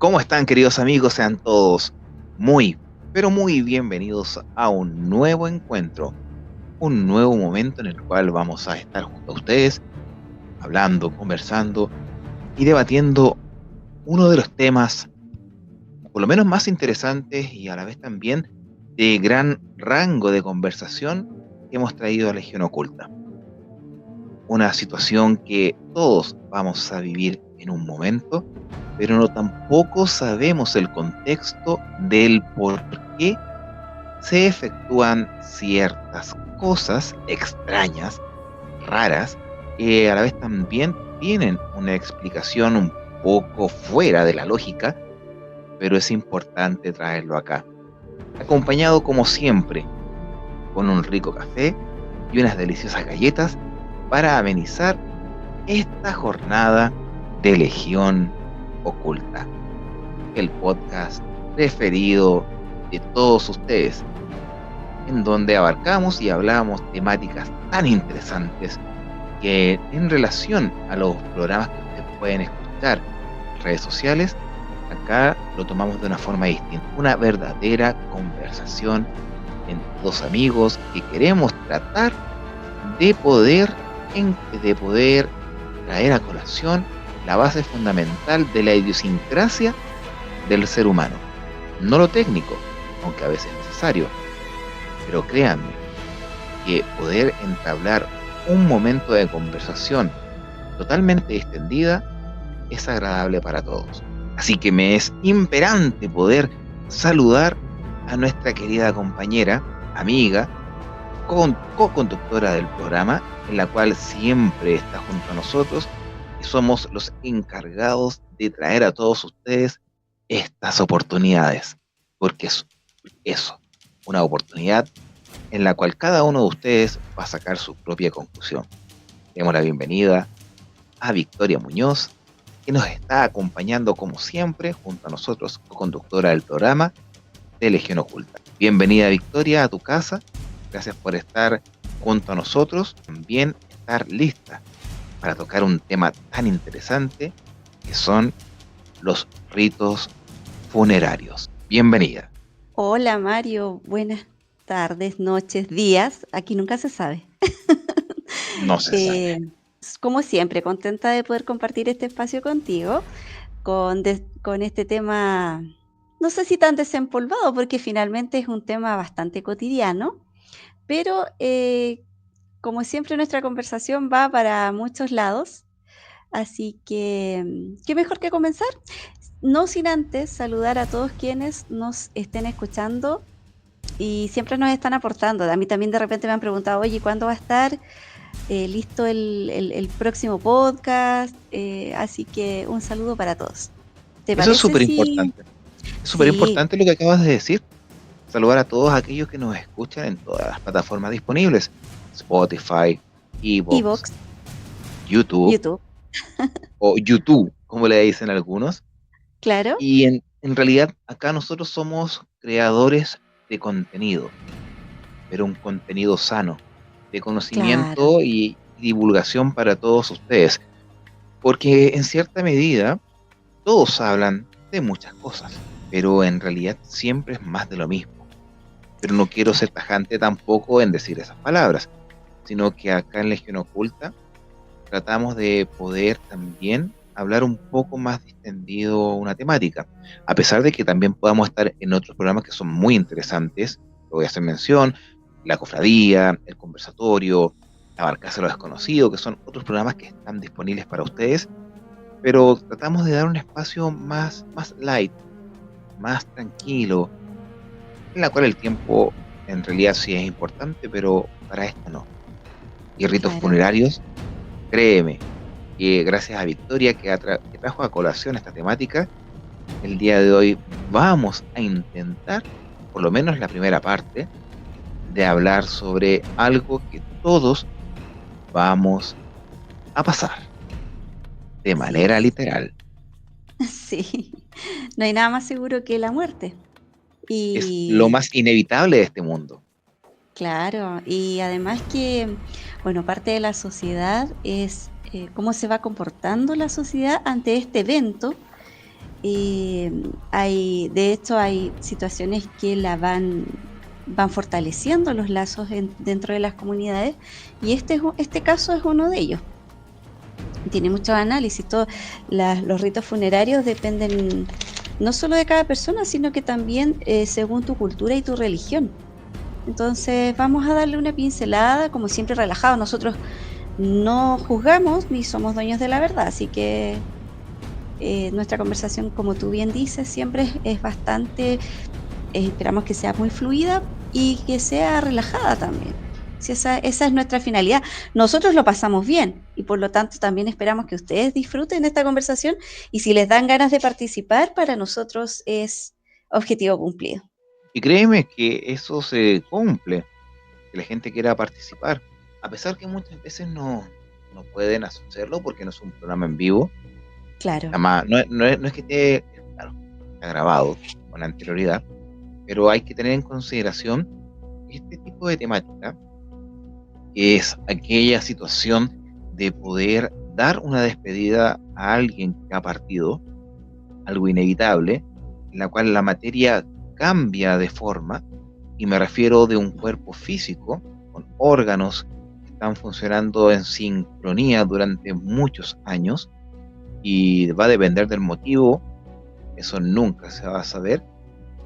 ¿Cómo están, queridos amigos? Sean todos muy, pero muy bienvenidos a un nuevo encuentro, un nuevo momento en el cual vamos a estar junto a ustedes, hablando, conversando y debatiendo uno de los temas, por lo menos más interesantes y a la vez también de gran rango de conversación que hemos traído a Legión Oculta. Una situación que todos vamos a vivir en un momento, pero no tampoco sabemos el contexto del por qué se efectúan ciertas cosas extrañas, raras, que a la vez también tienen una explicación un poco fuera de la lógica, pero es importante traerlo acá. Acompañado como siempre, con un rico café y unas deliciosas galletas para amenizar esta jornada de Legión Oculta, el podcast preferido de todos ustedes, en donde abarcamos y hablamos temáticas tan interesantes que en relación a los programas que ustedes pueden escuchar en redes sociales, acá lo tomamos de una forma distinta, una verdadera conversación entre dos amigos que queremos tratar de poder traer a colación la base fundamental de la idiosincrasia del ser humano. No lo técnico, aunque a veces es necesario, pero créanme que poder entablar un momento de conversación totalmente extendida es agradable para todos. Así que me es imperante poder saludar a nuestra querida compañera, amiga, co-conductora del programa, en la cual siempre está junto a nosotros y somos los encargados de traer a todos ustedes estas oportunidades, porque es eso, una oportunidad en la cual cada uno de ustedes va a sacar su propia conclusión. Demos la bienvenida a Victoria Muñoz, que nos está acompañando como siempre junto a nosotros, co-conductora del programa de Legión Oculta. Bienvenida, Victoria, a tu casa. Gracias por estar junto a nosotros, también estar lista para tocar un tema tan interesante que son los ritos funerarios. Bienvenida. Hola Mario, buenas tardes, noches, días. Aquí nunca se sabe. No se sabe. Eh, Como siempre, contenta de poder compartir este espacio contigo con este tema, no sé si tan desempolvado, porque finalmente es un tema bastante cotidiano, pero como siempre nuestra conversación va para muchos lados, así que qué mejor que comenzar. No sin antes saludar a todos quienes nos estén escuchando y siempre nos están aportando. A mí también de repente me han preguntado, oye, ¿cuándo va a estar listo el próximo podcast? Así que un saludo para todos. ¿Te Eso es parece súper si...? importante. Es súper Sí, importante lo que acabas de decir. Saludar a todos aquellos que nos escuchan en todas las plataformas disponibles. Spotify, Evox, Evox, YouTube YouTube, o YouTube, como le dicen algunos. claro, Y en realidad acá nosotros somos creadores de contenido, pero un contenido sano, de claro, conocimiento y divulgación para todos ustedes. Porque en cierta medida todos hablan de muchas cosas, pero en realidad siempre es más de lo mismo. Pero no quiero ser claro. tajante tampoco en decir esas palabras, sino que acá en Legión Oculta tratamos de poder también hablar un poco más distendido una temática, a pesar de que también podamos estar en otros programas que son muy interesantes, lo voy a hacer mención, La Cofradía, El Conversatorio, La Barcaza de lo Desconocido, que son otros programas que están disponibles para ustedes, pero tratamos de dar un espacio más light, más tranquilo, en la cual el tiempo en realidad sí es importante, pero para esto no. Y ritos Claro. funerarios, créeme, que gracias a Victoria que trajo a colación esta temática, el día de hoy vamos a intentar, por lo menos la primera parte, de hablar sobre algo que todos vamos a pasar de Así manera es. literal. Sí, no hay nada más seguro que la muerte. Es lo Y más inevitable de este mundo. claro, y además que, bueno, parte de la sociedad es cómo se va comportando la sociedad ante este evento De hecho, hay situaciones que van fortaleciendo los lazos dentro de las comunidades, y este caso es uno de ellos. Tiene mucho análisis. Los ritos funerarios dependen no solo de cada persona, sino que también según tu cultura y tu religión. Entonces vamos a darle una pincelada, como siempre, relajado. Nosotros no juzgamos ni somos dueños de la verdad, así que nuestra conversación, como tú bien dices, siempre es bastante, esperamos que sea muy fluida y que sea relajada también. Si esa es nuestra finalidad. Nosotros lo pasamos bien y por lo tanto también esperamos que ustedes disfruten esta conversación, y si les dan ganas de participar, para nosotros es objetivo cumplido. Y créeme que eso se cumple, que la gente quiera participar, a pesar que muchas veces no pueden hacerlo porque no es un programa en vivo. Claro, Además, no es que esté, claro, está grabado con anterioridad, pero hay que tener en consideración este tipo de temática, que es aquella situación de poder dar una despedida a alguien que ha partido, algo inevitable, en la cual la materia cambia de forma, y me refiero de un cuerpo físico, con órganos que están funcionando en sincronía durante muchos años, y va a depender del motivo, eso nunca se va a saber,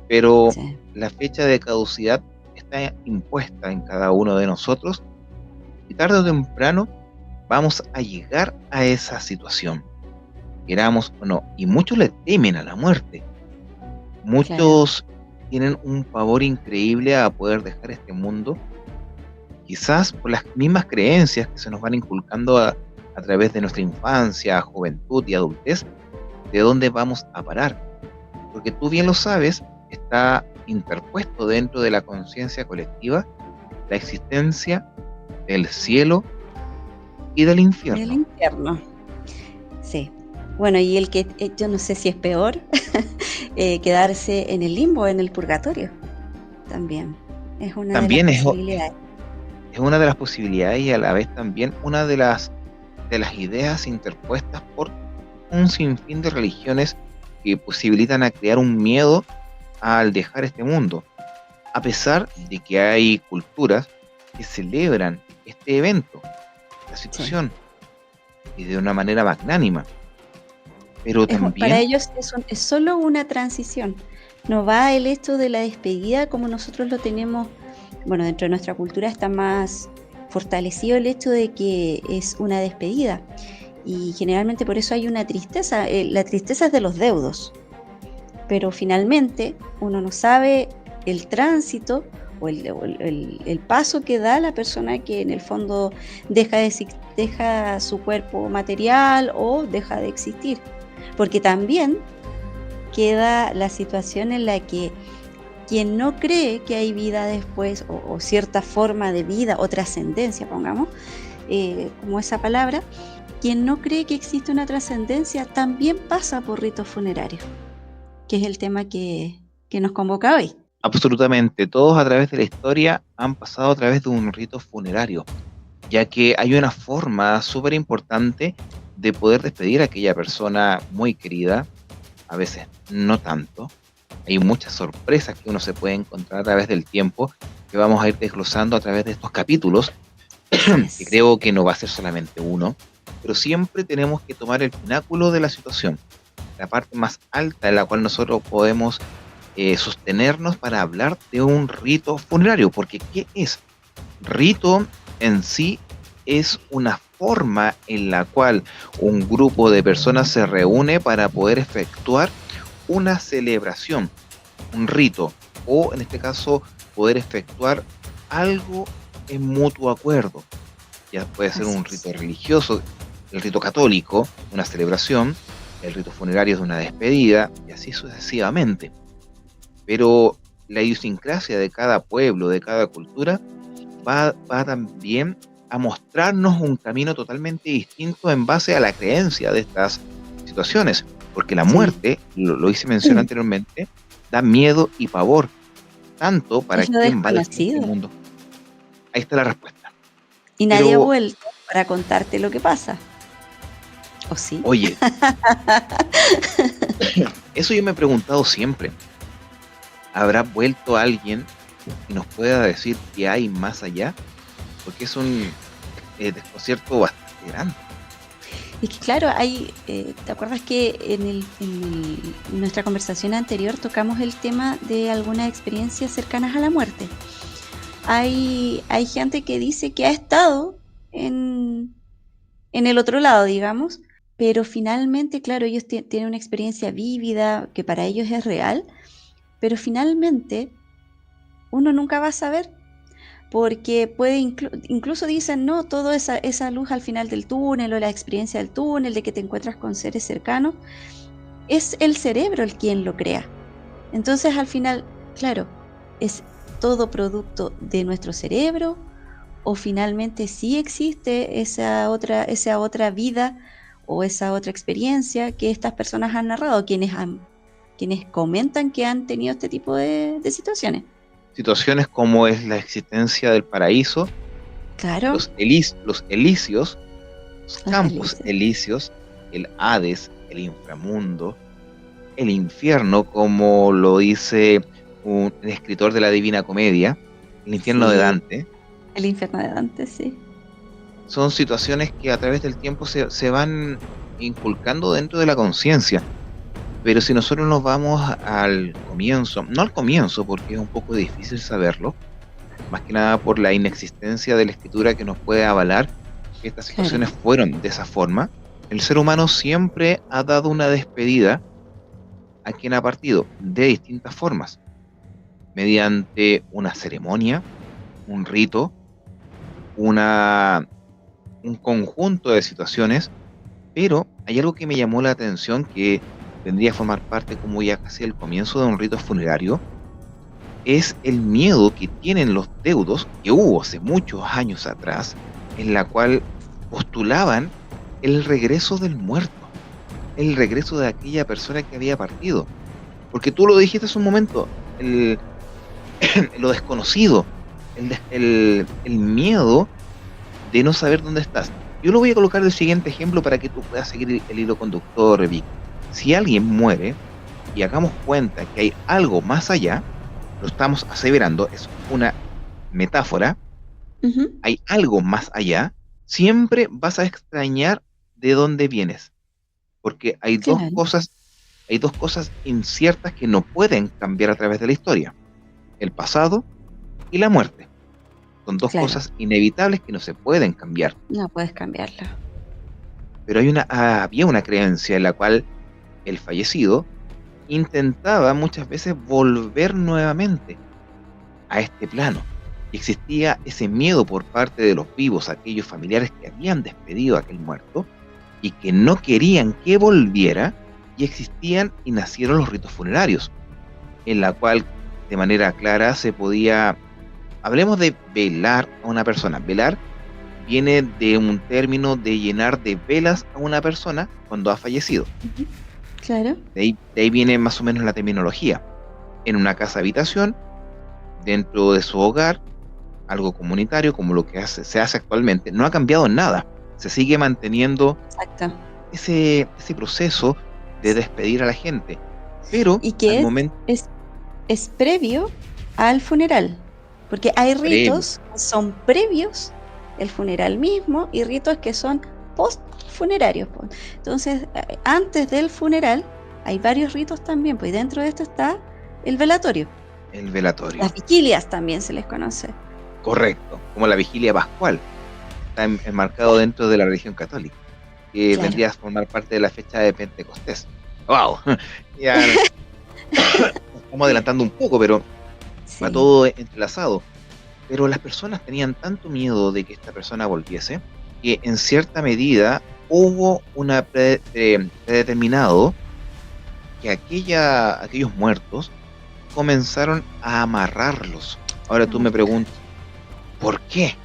pero sí. la fecha de caducidad está impuesta en cada uno de nosotros, y tarde o temprano vamos a llegar a esa situación, queramos o no, y muchos le temen a la muerte. Claro. Muchos tienen un pavor increíble a poder dejar este mundo, quizás por las mismas creencias que se nos van inculcando a través de nuestra infancia, juventud y adultez, de dónde vamos a parar. Porque tú bien lo sabes, está interpuesto dentro de la conciencia colectiva la existencia del cielo y del Del infierno. infierno. Sí. Bueno, y yo no sé si es peor, quedarse en el limbo, en el purgatorio, también. Es una de las También posibilidades. es una de las posibilidades, y a la vez también una de las ideas interpuestas por un sinfín de religiones que posibilitan a crear un miedo al dejar este mundo, a pesar de que hay culturas que celebran este evento, la Sí. situación, y de una manera magnánima, pero Para también, ellos es solo una transición. No va el hecho de la despedida como nosotros lo tenemos. Bueno, dentro de nuestra cultura está más fortalecido el hecho de que es una despedida. Y generalmente por eso hay una tristeza. La tristeza es de los deudos. Pero finalmente uno no sabe el tránsito o el paso que da la persona que en el fondo deja su cuerpo material o deja de existir. Porque también queda la situación en la que quien no cree que hay vida después, o cierta forma de vida o trascendencia, pongamos, como esa palabra, quien no cree que existe una trascendencia también pasa por ritos funerarios, que es el tema que nos convoca hoy. absolutamente todos a través de la historia han pasado a través de un rito funerario, ya que hay una forma súper importante de poder despedir a aquella persona muy querida, a veces no tanto. Hay muchas sorpresas que uno se puede encontrar a través del tiempo, que vamos a ir desglosando a través de estos capítulos, Así que es. creo que no va a ser solamente uno, pero siempre tenemos que tomar el pináculo de la situación, la parte más alta en la cual nosotros podemos sostenernos para hablar de un rito funerario, porque ¿qué es? Rito en sí es una forma en la cual un grupo de personas se reúne para poder efectuar una celebración, un rito, o en este caso poder efectuar algo en mutuo acuerdo. Ya puede ser Así un es. rito religioso, el rito católico, una celebración, el rito funerario es una despedida, y así sucesivamente. Pero la idiosincrasia de cada pueblo, de cada cultura, va también a mostrarnos un camino totalmente distinto en base a la creencia de estas situaciones, porque la Sí. muerte, lo hice mención anteriormente, da miedo y pavor, tanto para Es lo quien va a dejar este desconocido. mundo. Ahí está la respuesta. Y nadie ha Pero, vuelto para contarte lo que pasa. ¿O sí? oye, Eso yo me he preguntado siempre. ¿Habrá vuelto alguien que nos pueda decir que hay más allá? Porque es un desconcierto bastante grande. Es que claro, ¿te acuerdas que en nuestra conversación anterior tocamos el tema de algunas experiencias cercanas a la muerte? Hay gente que dice que ha estado en el otro lado, digamos, pero finalmente, claro, ellos tienen una experiencia vívida que para ellos es real, pero finalmente uno nunca va a saber, porque incluso dicen, no, toda esa luz al final del túnel o la experiencia del túnel, de que te encuentras con seres cercanos, es el cerebro el quien lo crea. Entonces al final, claro, es todo producto de nuestro cerebro, o finalmente sí existe esa otra vida o esa otra experiencia que estas personas han narrado, quienes comentan que han tenido este tipo de situaciones. Situaciones como es la existencia del paraíso, Claro, los elíseos, los los campos elíseos. elíseos, el Hades, el inframundo, el infierno, como lo dice un escritor de la Divina Comedia, el infierno de Sí, Dante. el infierno de Dante, sí. Son situaciones que a través del tiempo se van inculcando dentro de la conciencia. Pero si nosotros nos vamos al comienzo, no al comienzo porque es un poco difícil saberlo, más que nada por la inexistencia de la escritura que nos puede avalar que estas Claro, situaciones fueron de esa forma, el ser humano siempre ha dado una despedida a quien ha partido de distintas formas, mediante una ceremonia, un rito, una, un conjunto de situaciones, pero hay algo que me llamó la atención que vendría a formar parte como ya casi el comienzo de un rito funerario, es el miedo que tienen los deudos que hubo hace muchos años atrás, en la cual postulaban el regreso del muerto, el regreso de aquella persona que había partido. Porque tú lo dijiste hace un momento, lo desconocido, el miedo de no saber dónde estás. Yo lo voy a colocar del siguiente ejemplo para que tú puedas seguir el hilo conductor, Vic. Si alguien muere y hagamos cuenta que hay algo más allá, lo estamos aseverando, es una metáfora, ujú, hay algo más allá, siempre vas a extrañar de dónde vienes, porque claro, hay dos cosas inciertas que no pueden cambiar a través de la historia, el pasado y la muerte. Son dos claro, cosas inevitables que no se pueden cambiar. no puedes cambiarlo. Pero había una creencia en la cual el fallecido intentaba muchas veces volver nuevamente a este plano. Y existía ese miedo por parte de los vivos, aquellos familiares que habían despedido a aquel muerto y que no querían que volviera, y existían y nacieron los ritos funerarios, en la cual de manera clara se podía, hablemos de velar a una persona. Velar viene de un término de llenar de velas a una persona cuando ha fallecido. Ujú, claro, De ahí viene más o menos la terminología. En una casa habitación, dentro de su hogar, algo comunitario como lo que se hace actualmente, no ha cambiado nada. Se sigue manteniendo exacto. ese proceso de despedir a la gente. Pero Y al que momento es, es previo al funeral, porque hay previo, ritos que son previos el funeral mismo y ritos que son post funerarios. Entonces, antes del funeral hay varios ritos también, pues y dentro de esto está el velatorio. el velatorio, Las vigilias también se les conoce. correcto, como la vigilia pascual, está enmarcado dentro de la religión católica, que Claro, vendría a formar parte de la fecha de Pentecostés. ¡Wow! Ya nos estamos adelantando un poco, pero va sí. todo entrelazado. Pero las personas tenían tanto miedo de que esta persona volviese, que en cierta medida hubo una predeterminado que aquellos muertos comenzaron a amarrarlos. Ahora tú me preguntas, ¿por qué?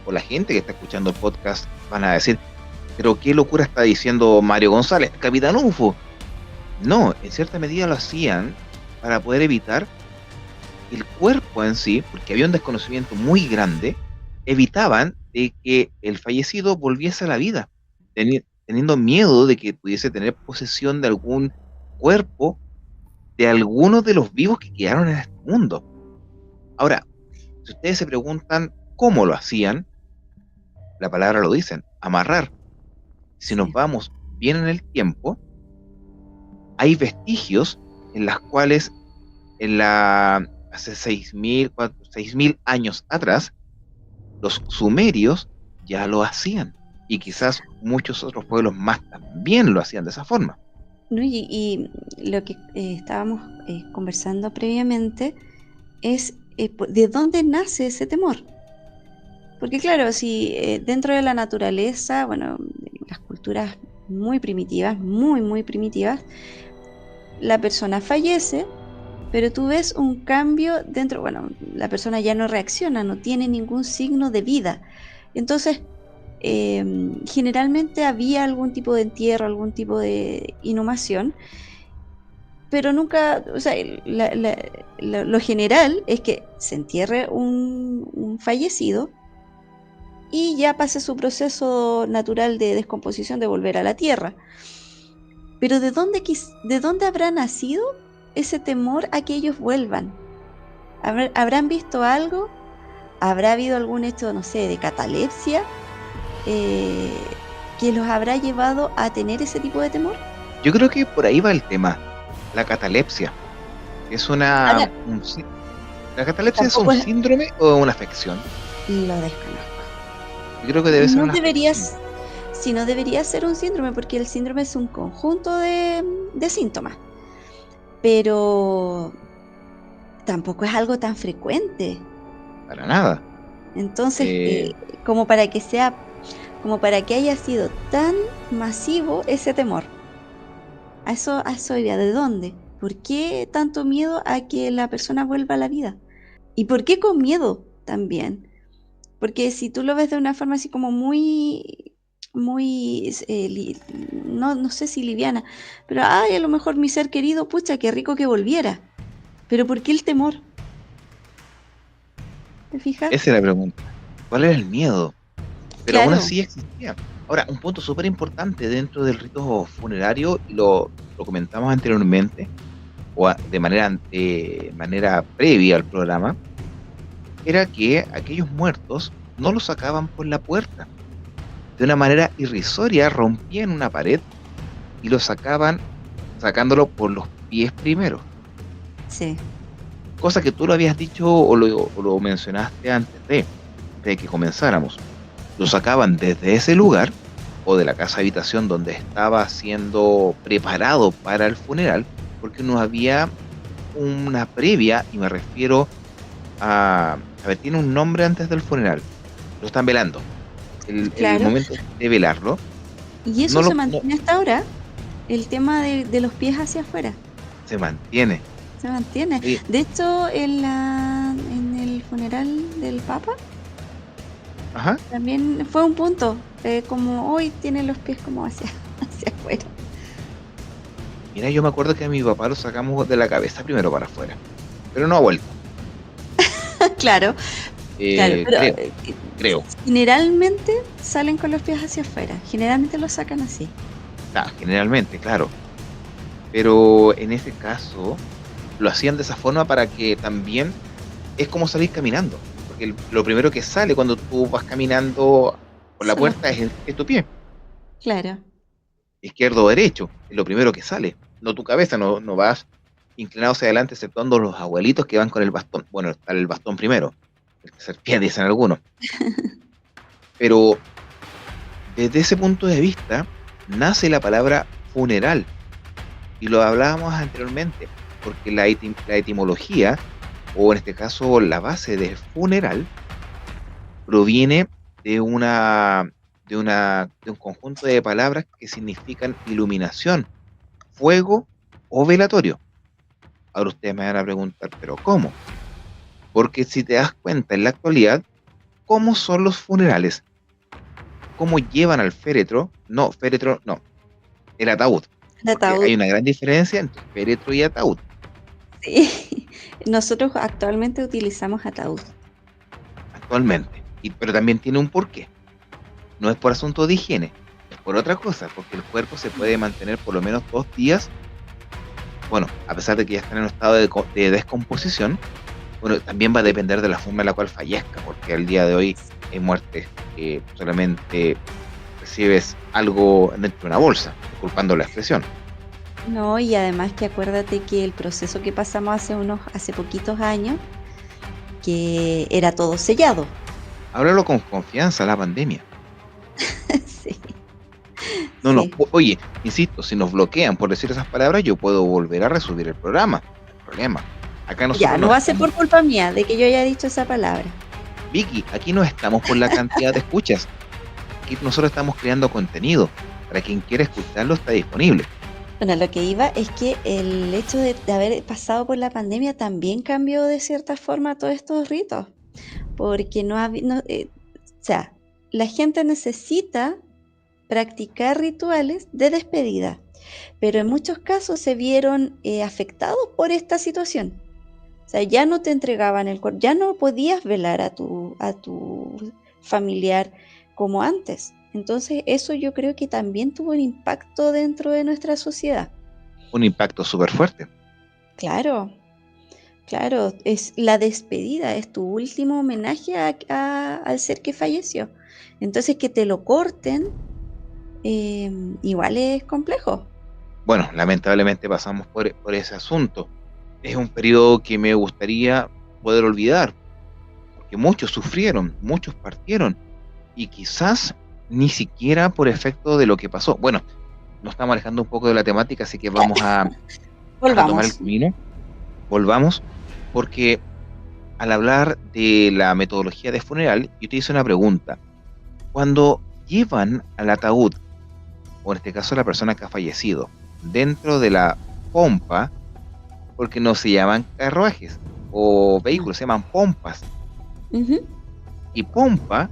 O la gente que está escuchando el podcast van a decir, pero qué locura está diciendo Mario González, Capitán UFO. No, en cierta medida lo hacían para poder evitar el cuerpo en sí, porque había un desconocimiento muy grande, evitaban de que el fallecido volviese a la vida, teniendo miedo de que pudiese tener posesión de algún cuerpo de algunos de los vivos que quedaron en este mundo. Ahora, si ustedes se preguntan cómo lo hacían, la palabra lo dicen, amarrar. Si nos Sí. vamos bien en el tiempo, hay vestigios en las cuales hace 6.000 años atrás, los sumerios ya lo hacían. Y quizás muchos otros pueblos más también lo hacían de esa forma. ¿No? Y lo que estábamos conversando previamente es de dónde nace ese temor. Porque claro, si dentro de la naturaleza, bueno, las culturas muy primitivas, muy, muy primitivas, la persona fallece, pero tú ves un cambio dentro, bueno, la persona ya no reacciona, no tiene ningún signo de vida. Entonces, generalmente había algún tipo de entierro, algún tipo de inhumación, pero nunca, o sea, lo general es que se entierre un fallecido y ya pase su proceso natural de descomposición de volver a la tierra. Pero ¿de dónde habrá nacido ese temor a que ellos vuelvan? ¿Habrán visto algo? ¿Habrá habido algún hecho, no sé, de catalepsia eh, que los habrá llevado a tener ese tipo de temor? Yo creo que por ahí va el tema. La catalepsia. Es Ahora, ¿La catalepsia es un tampoco síndrome o una afección? lo desconozco. Yo creo que debe ser No una afección. si no debería ser un síndrome, porque el síndrome es un conjunto de síntomas, pero tampoco es algo tan frecuente. Para nada. Entonces, Eh, como para que sea, como para que haya sido tan masivo ese temor. A eso iba. ¿De dónde? ¿Por qué tanto miedo a que la persona vuelva a la vida? ¿Y por qué con miedo también? Porque si tú lo ves de una forma así como muy, muy, no sé si liviana, pero ay, a lo mejor mi ser querido, pucha, qué rico que volviera. Pero ¿por qué el temor? ¿Te fijas? Esa es la pregunta. ¿Cuál era el miedo? Pero aún Claro, así existía. Ahora, un punto súper importante dentro del rito funerario, y lo comentamos anteriormente, de manera previa al programa, era que aquellos muertos no los sacaban por la puerta. De una manera irrisoria rompían una pared y lo sacaban sacándolo por los pies primero. sí, Cosa que tú lo habías dicho o lo mencionaste antes de que comenzáramos. Lo sacaban desde ese lugar o de la casa habitación donde estaba siendo preparado para el funeral, porque no había una previa, y me refiero a ver, tiene un nombre antes del funeral. Lo están velando. El claro. momento de velarlo, Y no eso lo se no, mantiene hasta ahora, el tema de los pies hacia afuera, se mantiene. se mantiene. Oye, De hecho, en el funeral del Papa ajá. también fue un punto, como hoy tiene los pies como hacia, hacia afuera. Mira, yo me acuerdo que a mi papá lo sacamos de la cabeza primero para afuera, pero no ha vuelto. Claro, claro, pero Creo, creo. generalmente salen con los pies hacia afuera, generalmente los sacan así. Generalmente, claro. Pero en ese caso lo hacían de esa forma para que también es como salir caminando. Porque lo primero que sale cuando tú vas caminando por la Son los puerta pies, es tu pie, claro. izquierdo o derecho, es lo primero que sale, no tu cabeza, no vas inclinado hacia adelante, exceptuando los abuelitos que van con el bastón. Bueno, está el bastón primero, el que se pie, dicen algunos. Pero desde ese punto de vista nace la palabra funeral, y lo hablábamos anteriormente, porque la etimología, o en este caso la base de funeral, proviene de un conjunto de palabras que significan iluminación, fuego o velatorio. Ahora ustedes me van a preguntar, ¿pero cómo? Porque si te das cuenta en la actualidad, ¿cómo son los funerales? ¿Cómo llevan al féretro no, el ataúd? El Porque hay ataúd, una gran diferencia entre féretro y ataúd, sí. Nosotros actualmente utilizamos ataúd. actualmente. Pero también tiene un porqué. No es por asunto de higiene, es por otra cosa, porque el cuerpo se puede mantener por lo menos 2 días bueno, a pesar de que ya están en un estado de descomposición, bueno, también va a depender de la forma en la cual fallezca, porque al día de hoy hay muertes que solamente recibes algo dentro de una bolsa, disculpando la expresión. No, y además que acuérdate que el proceso que pasamos hace poquitos años, que era todo sellado. Háblalo con confianza, la pandemia. Sí, No nos, sí. oye, insisto, si nos bloquean por decir esas palabras, yo puedo volver a resubir el programa. No hay problema. Acá Ya, nosotros no no va a ser estamos, por culpa mía de que yo haya dicho esa palabra. Vicky, aquí no estamos por la cantidad de escuchas. Aquí nosotros estamos creando contenido. Para quien quiera escucharlo, está disponible. Bueno, lo que iba es que el hecho de haber pasado por la pandemia también cambió de cierta forma todos estos ritos, porque o sea, la gente necesita practicar rituales de despedida, pero en muchos casos se vieron afectados por esta situación. O sea, ya no te entregaban el cuerpo, ya no podías velar a tu familiar como antes. Entonces, eso yo creo que también tuvo un impacto dentro de nuestra sociedad. Un impacto súper fuerte. Claro, claro, es la despedida, es tu último homenaje al ser que falleció. Entonces, que te lo corten, igual es complejo. Bueno, lamentablemente pasamos por ese asunto. Es un periodo que me gustaría poder olvidar, porque muchos sufrieron, muchos partieron, y quizás ni siquiera por efecto de lo que pasó. Bueno, nos estamos alejando un poco de la temática, así que vamos a retomar el Volvamos. camino, volvamos, porque al hablar de la metodología de funeral, yo te hice una pregunta. Cuando llevan al ataúd, o en este caso la persona que ha fallecido, dentro de la pompa, porque no se llaman carruajes o No. vehículos, se llaman pompas. Ujú. Y pompa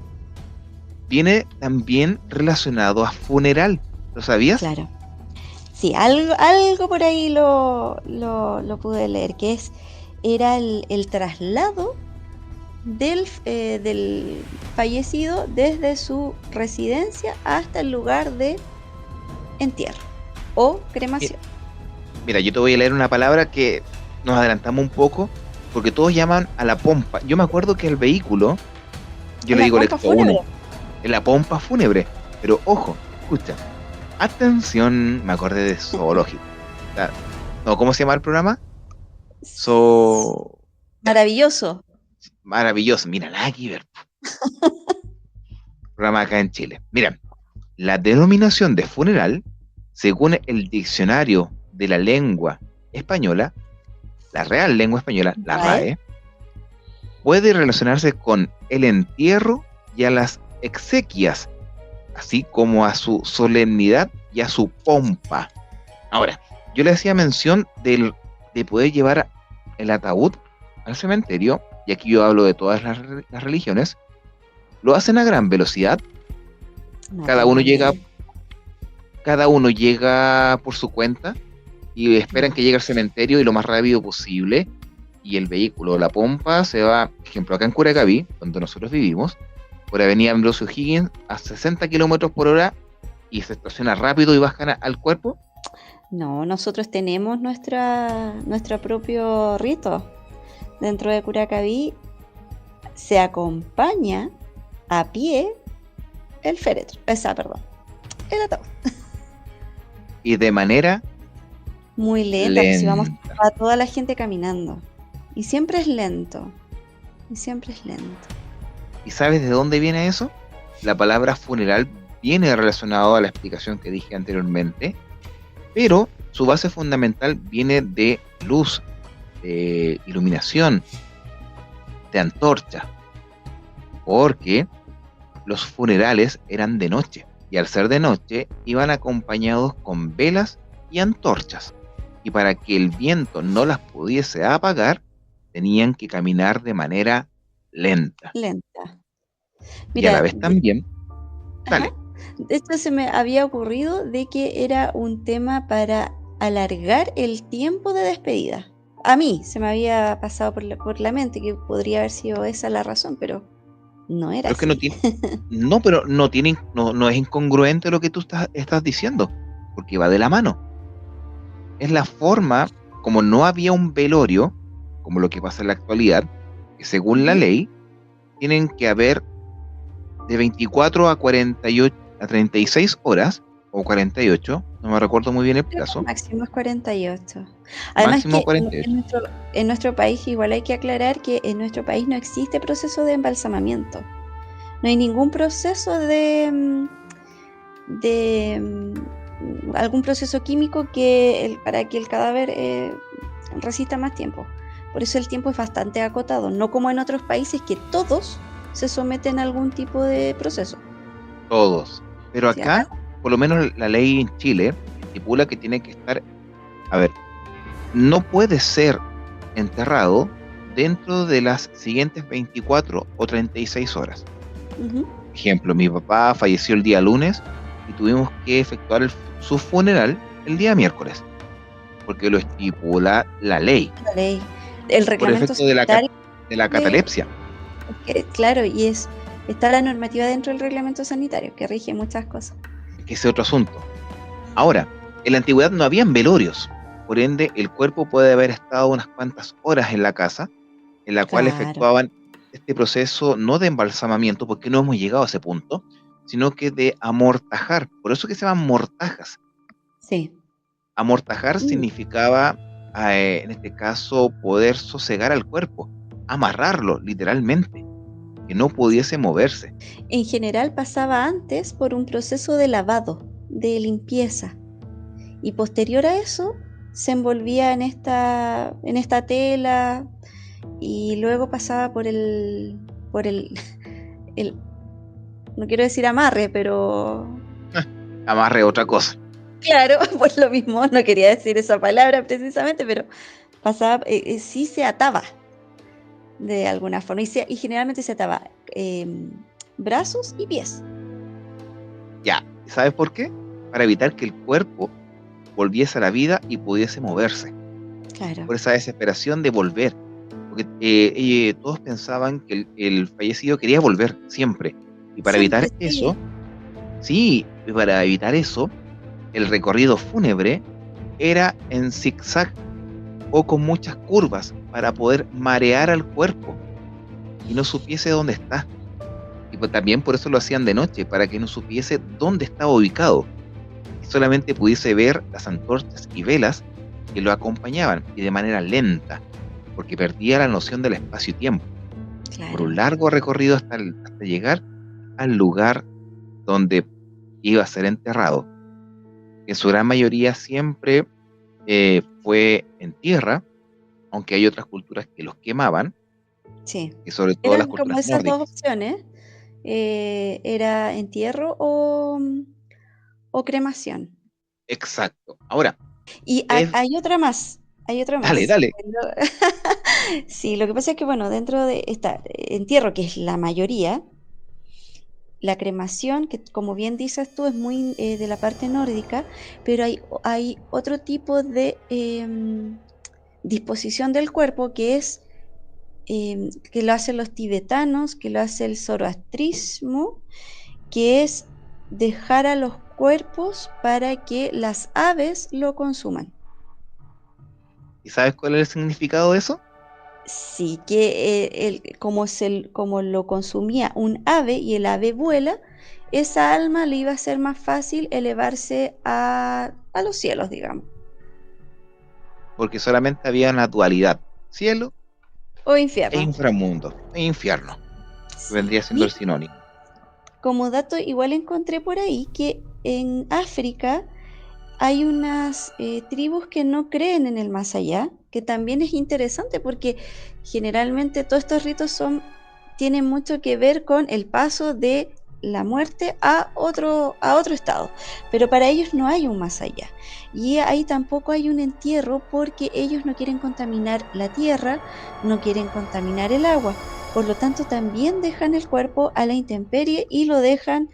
viene también relacionado a funeral. ¿Lo sabías? Claro. Sí, algo por ahí lo pude leer, era el traslado del fallecido desde su residencia hasta el lugar de entierro o Mi- cremación. Mira, yo te voy a leer una palabra que nos adelantamos un poco, porque todos llaman a la pompa. Yo me acuerdo que el vehículo, yo En le la digo el pompa Expo 1, fúnebre. en la pompa fúnebre. Pero ojo, escucha, atención, me acordé de zoológico. O sea, no, ¿cómo se llama el programa? So, ya, Maravilloso. maravilloso. Mira, nada que ver. Programa acá en Chile. Mira, la denominación de funeral, según el diccionario de la lengua española, la Real Lengua Española, la ¿Rae? RAE, puede relacionarse con el entierro y a las exequias, así como a su solemnidad y a su pompa. Ahora, yo le hacía mención de poder llevar el ataúd al cementerio, y aquí yo hablo de todas las religiones, lo hacen a gran velocidad, No cada uno tengo llega, idea. cada uno llega por su cuenta y esperan Ya. que llegue al cementerio y lo más rápido posible, y el vehículo, la pompa, se va, por ejemplo, acá en Curacaví, donde nosotros vivimos, por Avenida Ambrosio Higgins a 60 kilómetros por hora, y se estaciona rápido y bajan al cuerpo. No, nosotros tenemos nuestro propio rito. Dentro de Curacaví se acompaña a pie el féretro. Perdón, el ataúd. Y de manera Muy lenta, pues si vamos lenta. a toda la gente caminando. Y siempre es lento. Y siempre es lento. ¿Y sabes de dónde viene eso? La palabra funeral viene relacionado a la explicación que dije anteriormente, pero su base fundamental viene de luz, de iluminación, de antorcha, porque los funerales eran de noche, y al ser de noche iban acompañados con velas y antorchas, y para que el viento no las pudiese apagar, tenían que caminar de manera lenta, Lenta. y a la Mira, vez también, ajá. dale. De hecho, se me había ocurrido de que era un tema para alargar el tiempo de despedida. A mí se me había pasado por la mente que podría haber sido esa la razón, pero no era Pero es que no así. tiene, no, pero no tiene, no es incongruente lo que tú estás diciendo, porque va de la mano. Es la forma como no había un velorio, como lo que pasa en la actualidad, que según la Ujú. ley, tienen que haber de 24 a 48, a 36 horas, o 48, no me recuerdo muy bien el Creo que el plazo, máximo es 48. Además máximo que 48. en nuestro país igual hay que aclarar que en nuestro país no existe proceso de embalsamamiento. No hay ningún proceso de algún proceso químico para que el cadáver resista más tiempo. Por eso el tiempo es bastante acotado, no como en otros países que todos se someten a algún tipo de proceso. Todos. Pero Sí, acá acá, por lo menos la ley en Chile, estipula que tiene que estar, a ver, no puede ser enterrado dentro de las siguientes 24 o 36 horas. no. Ujú. Ejemplo, mi papá falleció el día lunes y tuvimos que efectuar su funeral el día miércoles, porque lo estipula la ley, La ley, el por reglamento efecto de sanitario de la de catalepsia, claro, está la normativa dentro del reglamento sanitario que rige muchas cosas. que ese es otro asunto. Ahora, en la antigüedad no habían velorios, por ende el cuerpo puede haber estado unas cuantas horas en la casa, en la cual Claro, efectuaban este proceso no de embalsamamiento, porque no hemos llegado a ese punto, sino que de amortajar. Por eso que se llaman mortajas. sí. Amortajar Mm. significaba, en este caso, poder sosegar al cuerpo, amarrarlo literalmente, que no pudiese moverse. En general pasaba antes por un proceso de lavado, de limpieza, y posterior a eso se envolvía en esta tela y luego pasaba por el, no quiero decir amarre, pero Amarre otra cosa. claro, pues lo mismo, no quería decir esa palabra precisamente, pero pasaba, sí se ataba de alguna forma y generalmente se ataba brazos y pies. Ya, ¿y sabes por qué? Para evitar que el cuerpo volviese a la vida y pudiese moverse. Claro. Por esa desesperación de volver. Porque todos pensaban que el fallecido quería volver siempre. Y para evitar Siempre, sí. eso, sí, y para evitar eso, el recorrido fúnebre era en zigzag o con muchas curvas para poder marear al cuerpo y no supiese dónde está. Y pues también por eso lo hacían de noche, para que no supiese dónde estaba ubicado y solamente pudiese ver las antorchas y velas que lo acompañaban y de manera lenta, porque perdía la noción del espacio y tiempo, por un Claro. largo recorrido hasta llegar al lugar donde iba a ser enterrado, que en su gran mayoría siempre fue en tierra, aunque hay otras culturas que los quemaban, Sí. y sobre todo las Eran como culturas esas 2 nórdicas. opciones, era entierro o cremación. Exacto. Ahora, Y es, hay otra dale, más. dale. Sí, lo que pasa es que, bueno, dentro de esta entierro, que es la mayoría, la cremación, que como bien dices tú, es muy, de la parte nórdica, pero hay otro tipo de, disposición del cuerpo que es que lo hacen los tibetanos, que lo hace el zoroastrismo, que es dejar a los cuerpos para que las aves lo consuman. ¿Y sabes cuál es el significado de eso? Sí, que como lo consumía un ave y el ave vuela, esa alma le iba a ser más fácil elevarse a los cielos, digamos, Porque solamente había una dualidad, cielo o e infierno. inframundo, e infierno, que Sí. vendría siendo el Y sinónimo. como dato, igual encontré por ahí que en África hay unas tribus que no creen en el más allá, que también es interesante porque generalmente todos estos ritos tienen mucho que ver con el paso de la muerte a otro estado, pero para ellos no hay un más allá. Y ahí tampoco hay un entierro porque ellos no quieren contaminar la tierra, no quieren contaminar el agua. Por lo tanto, también dejan el cuerpo a la intemperie y lo dejan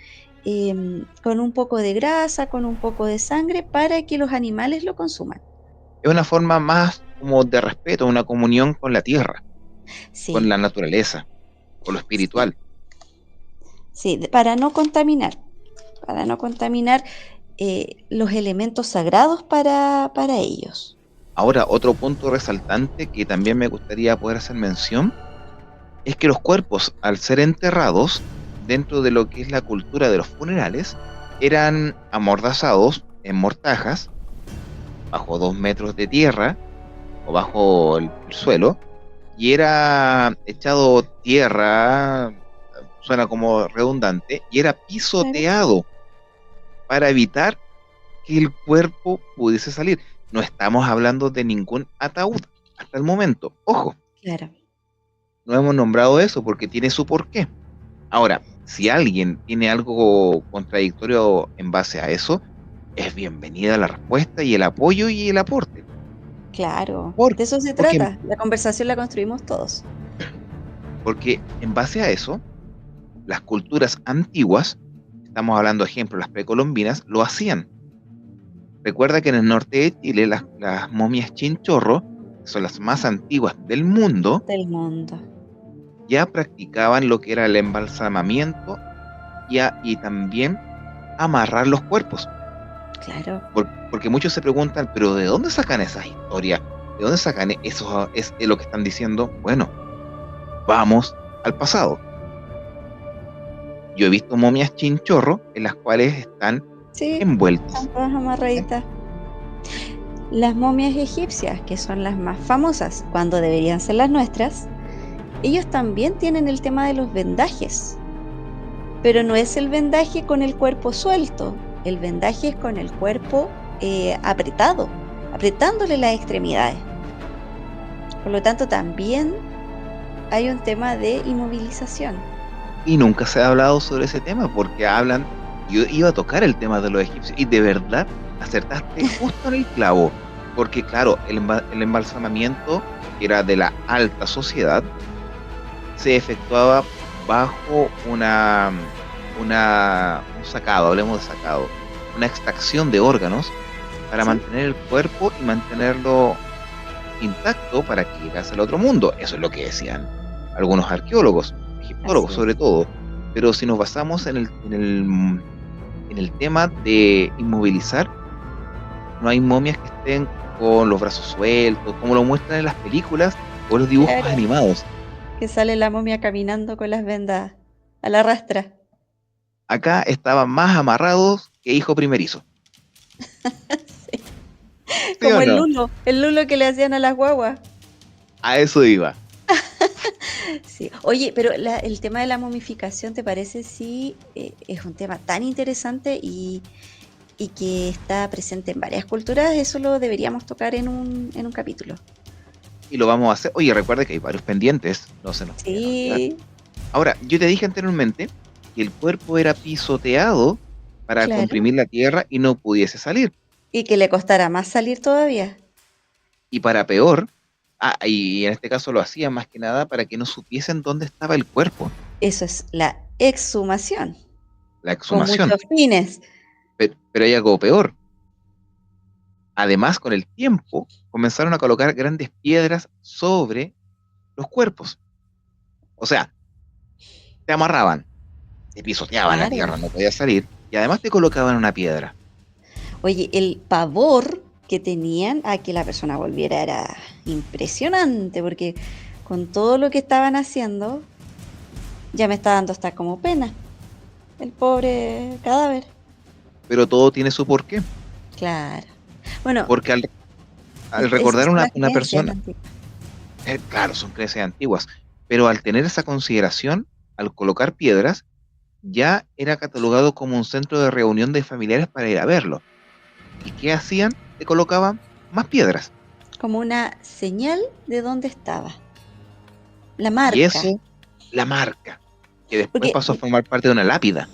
con un poco de grasa, con un poco de sangre, para que los animales lo consuman. Es una forma más como de respeto, una comunión con la tierra, con Sí, la naturaleza, con lo sí, espiritual. sí, para no contaminar los elementos sagrados para ellos. Ahora, otro punto resaltante que también me gustaría poder hacer mención es que los cuerpos, al ser enterrados dentro de lo que es la cultura de los funerales, eran amordazados en mortajas bajo 2 metros de tierra o bajo el suelo, y era echado tierra, suena como redundante, y era Claro, pisoteado para evitar que el cuerpo pudiese salir. No estamos hablando de ningún ataúd hasta el momento. Ojo, claro. no hemos nombrado eso porque tiene su porqué. Ahora, si alguien tiene algo contradictorio en base a eso, es bienvenida la respuesta y el apoyo y el aporte. Claro, ¿Por? de eso se Porque, trata. La conversación la construimos todos. porque en base a eso, las culturas antiguas, estamos hablando de ejemplo, las precolombinas, lo hacían. Recuerda que en el norte de Chile las momias chinchorro, que son las más antiguas del mundo, Del mundo. ya practicaban lo que era el embalsamamiento y también amarrar los cuerpos. Claro. Porque muchos se preguntan, pero ¿de dónde sacan esas historias? ¿De dónde sacan eso? Es lo que están diciendo. Bueno, vamos al pasado. Yo he visto momias chinchorro en las cuales están Sí, envueltas. están todas amarraditas. Las momias egipcias, que son las más famosas, cuando deberían ser las nuestras, ellos también tienen el tema de los vendajes, pero no es el vendaje con el cuerpo suelto, el vendaje es con el cuerpo apretado, apretándole las extremidades. Por lo tanto, también hay un tema de inmovilización. Y nunca se ha hablado sobre ese tema porque hablan, yo iba a tocar el tema de los egipcios y de verdad acertaste justo en el clavo, porque claro, el embalsamamiento, que era de la alta sociedad, se efectuaba bajo un sacado, hablemos de sacado, una extracción de órganos para ¿Sí? mantener el cuerpo y mantenerlo intacto para que llegase al otro mundo. Eso es lo que decían algunos arqueólogos, egiptólogos Así sobre es. todo. Pero si nos basamos en el tema de inmovilizar, no hay momias que estén con los brazos sueltos, como lo muestran en las películas o los dibujos Claro, animados. que sale la momia caminando con las vendas a la rastra. Acá estaban más amarrados que hijo primerizo. Sí. ¿Sí Como o no? el lulo que le hacían a las guaguas. A eso iba. Sí. Oye, pero el tema de la momificación, ¿te parece si es un tema tan interesante y que está presente en varias culturas? Eso lo deberíamos tocar en un capítulo. Y lo vamos a hacer. Oye, recuerda que hay varios pendientes, no se nos vayan a olvidar. Sí, Ahora, yo te dije anteriormente que el cuerpo era pisoteado para claro. comprimir la tierra y no pudiese salir. Y que le costará más salir todavía. Y para peor, y en este caso lo hacían más que nada para que no supiesen dónde estaba el cuerpo, Eso es la exhumación, la con exhumación. muchos fines. Pero hay algo peor. Además, con el tiempo, comenzaron a colocar grandes piedras sobre los cuerpos. O sea, te amarraban, te pisoteaban la Claro. tierra, no podías salir, y además te colocaban una piedra. Oye, el pavor que tenían a que la persona volviera era impresionante, porque con todo lo que estaban haciendo, ya me está dando hasta como pena el pobre cadáver. Pero todo tiene su porqué. Claro. Bueno, Porque al esas recordar son las una creencias persona, antiguas. claro, son creencias antiguas, pero al tener esa consideración, al colocar piedras, ya era catalogado como un centro de reunión de familiares para ir a verlo. ¿Y qué hacían? Te colocaban más piedras. Como una señal de dónde estaba, la Y marca. eso, la marca, que después Porque, pasó a formar parte de una lápida.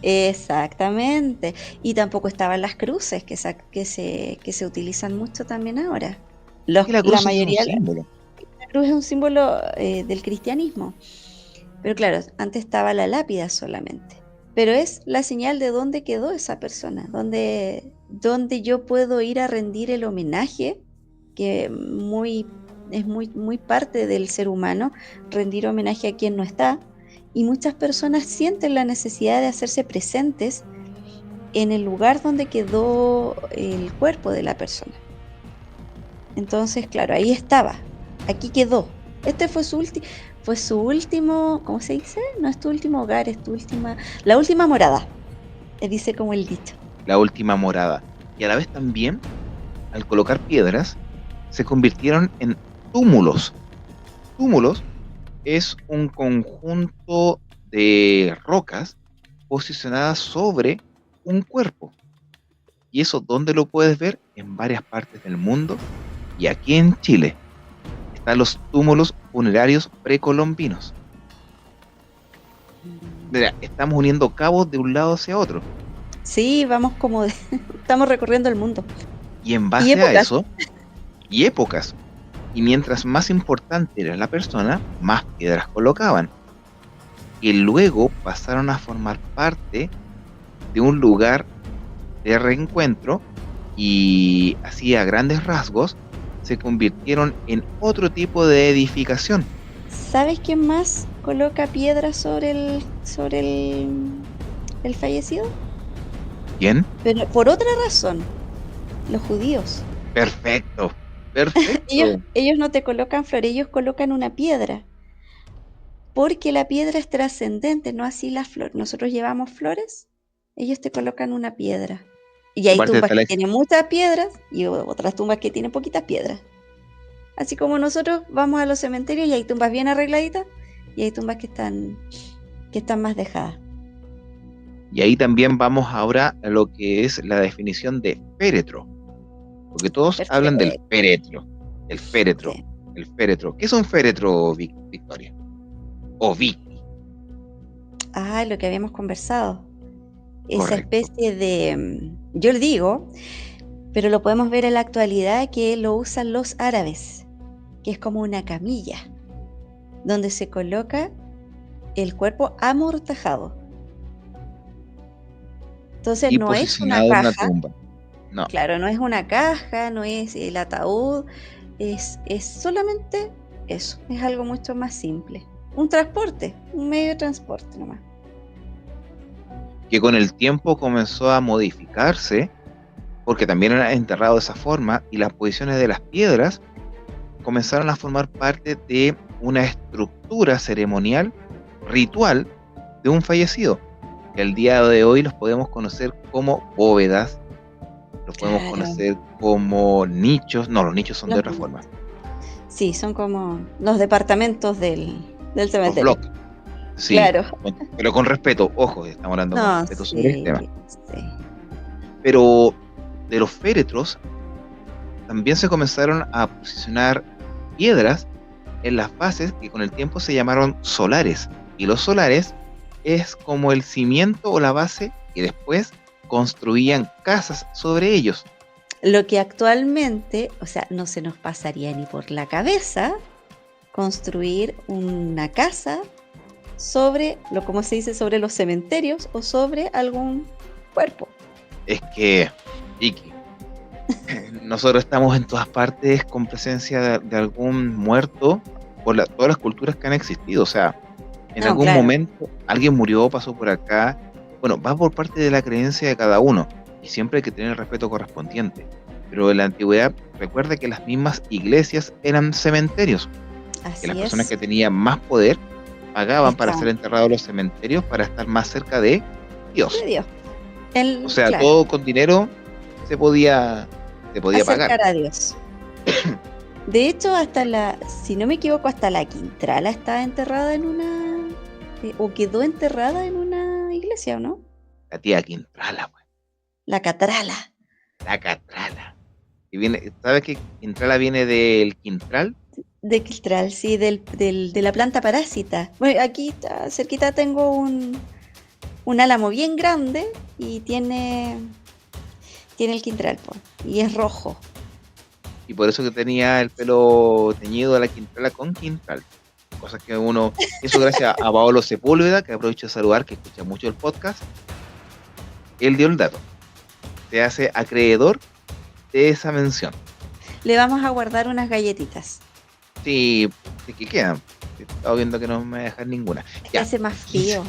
exactamente. Y tampoco estaban las cruces que se utilizan mucho también ahora. Que la La cruz es un mayoría, símbolo. la cruz es un símbolo del cristianismo. Pero claro, antes estaba la lápida solamente. Pero es la señal de dónde quedó esa persona, dónde yo puedo ir a rendir el homenaje, que es muy parte del ser humano, rendir homenaje a quien no está. Y muchas personas sienten la necesidad de hacerse presentes en el lugar donde quedó el cuerpo de la persona. Entonces, claro, ahí estaba. Aquí quedó. Este fue su último, ¿cómo se dice? No es tu último hogar, es la última morada. Dice como el dicho. La última morada. Y a la vez también, al colocar piedras, se convirtieron en túmulos. Túmulos es un conjunto de rocas posicionadas sobre un cuerpo. ¿Y eso dónde lo puedes ver? En varias partes del mundo. Y aquí en Chile están los túmulos funerarios precolombinos. Mira, estamos uniendo cabos de un lado hacia otro. Sí, vamos estamos recorriendo el mundo. Y en Y base a épocas. eso, y épocas, y mientras más importante era la persona, más piedras colocaban. Y luego pasaron a formar parte de un lugar de reencuentro y así a grandes rasgos se convirtieron en otro tipo de edificación. ¿Sabes quién más coloca piedras sobre el fallecido? ¿Quién? Pero por otra razón, los judíos. Perfecto, Ellos, perfecto. ellos no te colocan flores, ellos colocan una piedra, porque la piedra es trascendente, no así las flores. Nosotros llevamos flores, ellos te colocan una piedra. Y Y hay aparte tumbas está que tienen muchas piedras y otras tumbas que tienen poquitas piedras. Así como nosotros vamos a los cementerios y hay tumbas bien arregladitas y hay tumbas que están más dejadas. y ahí también vamos ahora a lo que es la definición de féretro, porque todos hablan del Perfecto. féretro, el féretro, Sí. el féretro. ¿Qué es un féretro, Victoria? O Vicky, Ah, lo que habíamos conversado. Esa correcto. especie de, yo le digo, pero lo podemos ver en la actualidad que lo usan los árabes, que es como una camilla, donde se coloca el cuerpo amortajado. Entonces Y no es una posicionado en una caja, tumba. No, claro, no es una caja, no es el ataúd, es solamente eso, es algo mucho más simple. Un transporte, un medio de transporte nomás. que con el tiempo comenzó a modificarse, porque también era enterrado de esa forma, y las posiciones de las piedras comenzaron a formar parte de una estructura ceremonial, ritual, de un fallecido. El día de hoy los podemos conocer como bóvedas, los podemos Claro. conocer como nichos, no, los nichos son de Los otra forma, Sí, son como los departamentos del los cementerio. bloques, sí, Claro. pero con respeto, ojo, estamos hablando con No, respeto sobre el tema. sí. Pero de los féretros también se comenzaron a posicionar piedras en las bases que con el tiempo se llamaron solares. Y los solares es como el cimiento o la base que después construían casas sobre ellos. Lo que actualmente, o sea, no se nos pasaría ni por la cabeza construir una casa ¿cómo se dice? Sobre los cementerios o sobre algún cuerpo. Es que, Iki, nosotros estamos en todas partes con presencia de algún muerto por todas las culturas que han existido. O sea, en No, algún claro. momento alguien murió, pasó por acá. Bueno, va por parte de la creencia de cada uno y siempre hay que tener el respeto correspondiente. Pero en la antigüedad, recuerda que las mismas iglesias eran cementerios, que Así las personas es. que tenían más poder pagaban para Está ser enterrados en los cementerios para estar más cerca de Dios. de Dios. O sea, Claro, todo con dinero se podía pagar. acercar a Dios. De hecho, si no me equivoco, hasta la Quintrala está enterrada o quedó enterrada en una iglesia, ¿o no? La tía Quintrala, güey. La Catrala. La Catrala. Y viene, ¿sabes que Quintrala viene del Quintral? De Quintral, sí, de la planta parásita. Bueno, aquí cerquita tengo un álamo bien grande y tiene el Quintral, po, y es rojo. Y por eso que tenía el pelo teñido a la Quintrala con Quintral. Cosas que eso gracias a Paolo Sepúlveda, que aprovecho de saludar, que escucha mucho el podcast. Él dio el dato. Se hace acreedor de esa mención. Le vamos a guardar unas galletitas. Sí, es que quedan. Estaba viendo que no me va a dejar ninguna. Ya. Hace más frío.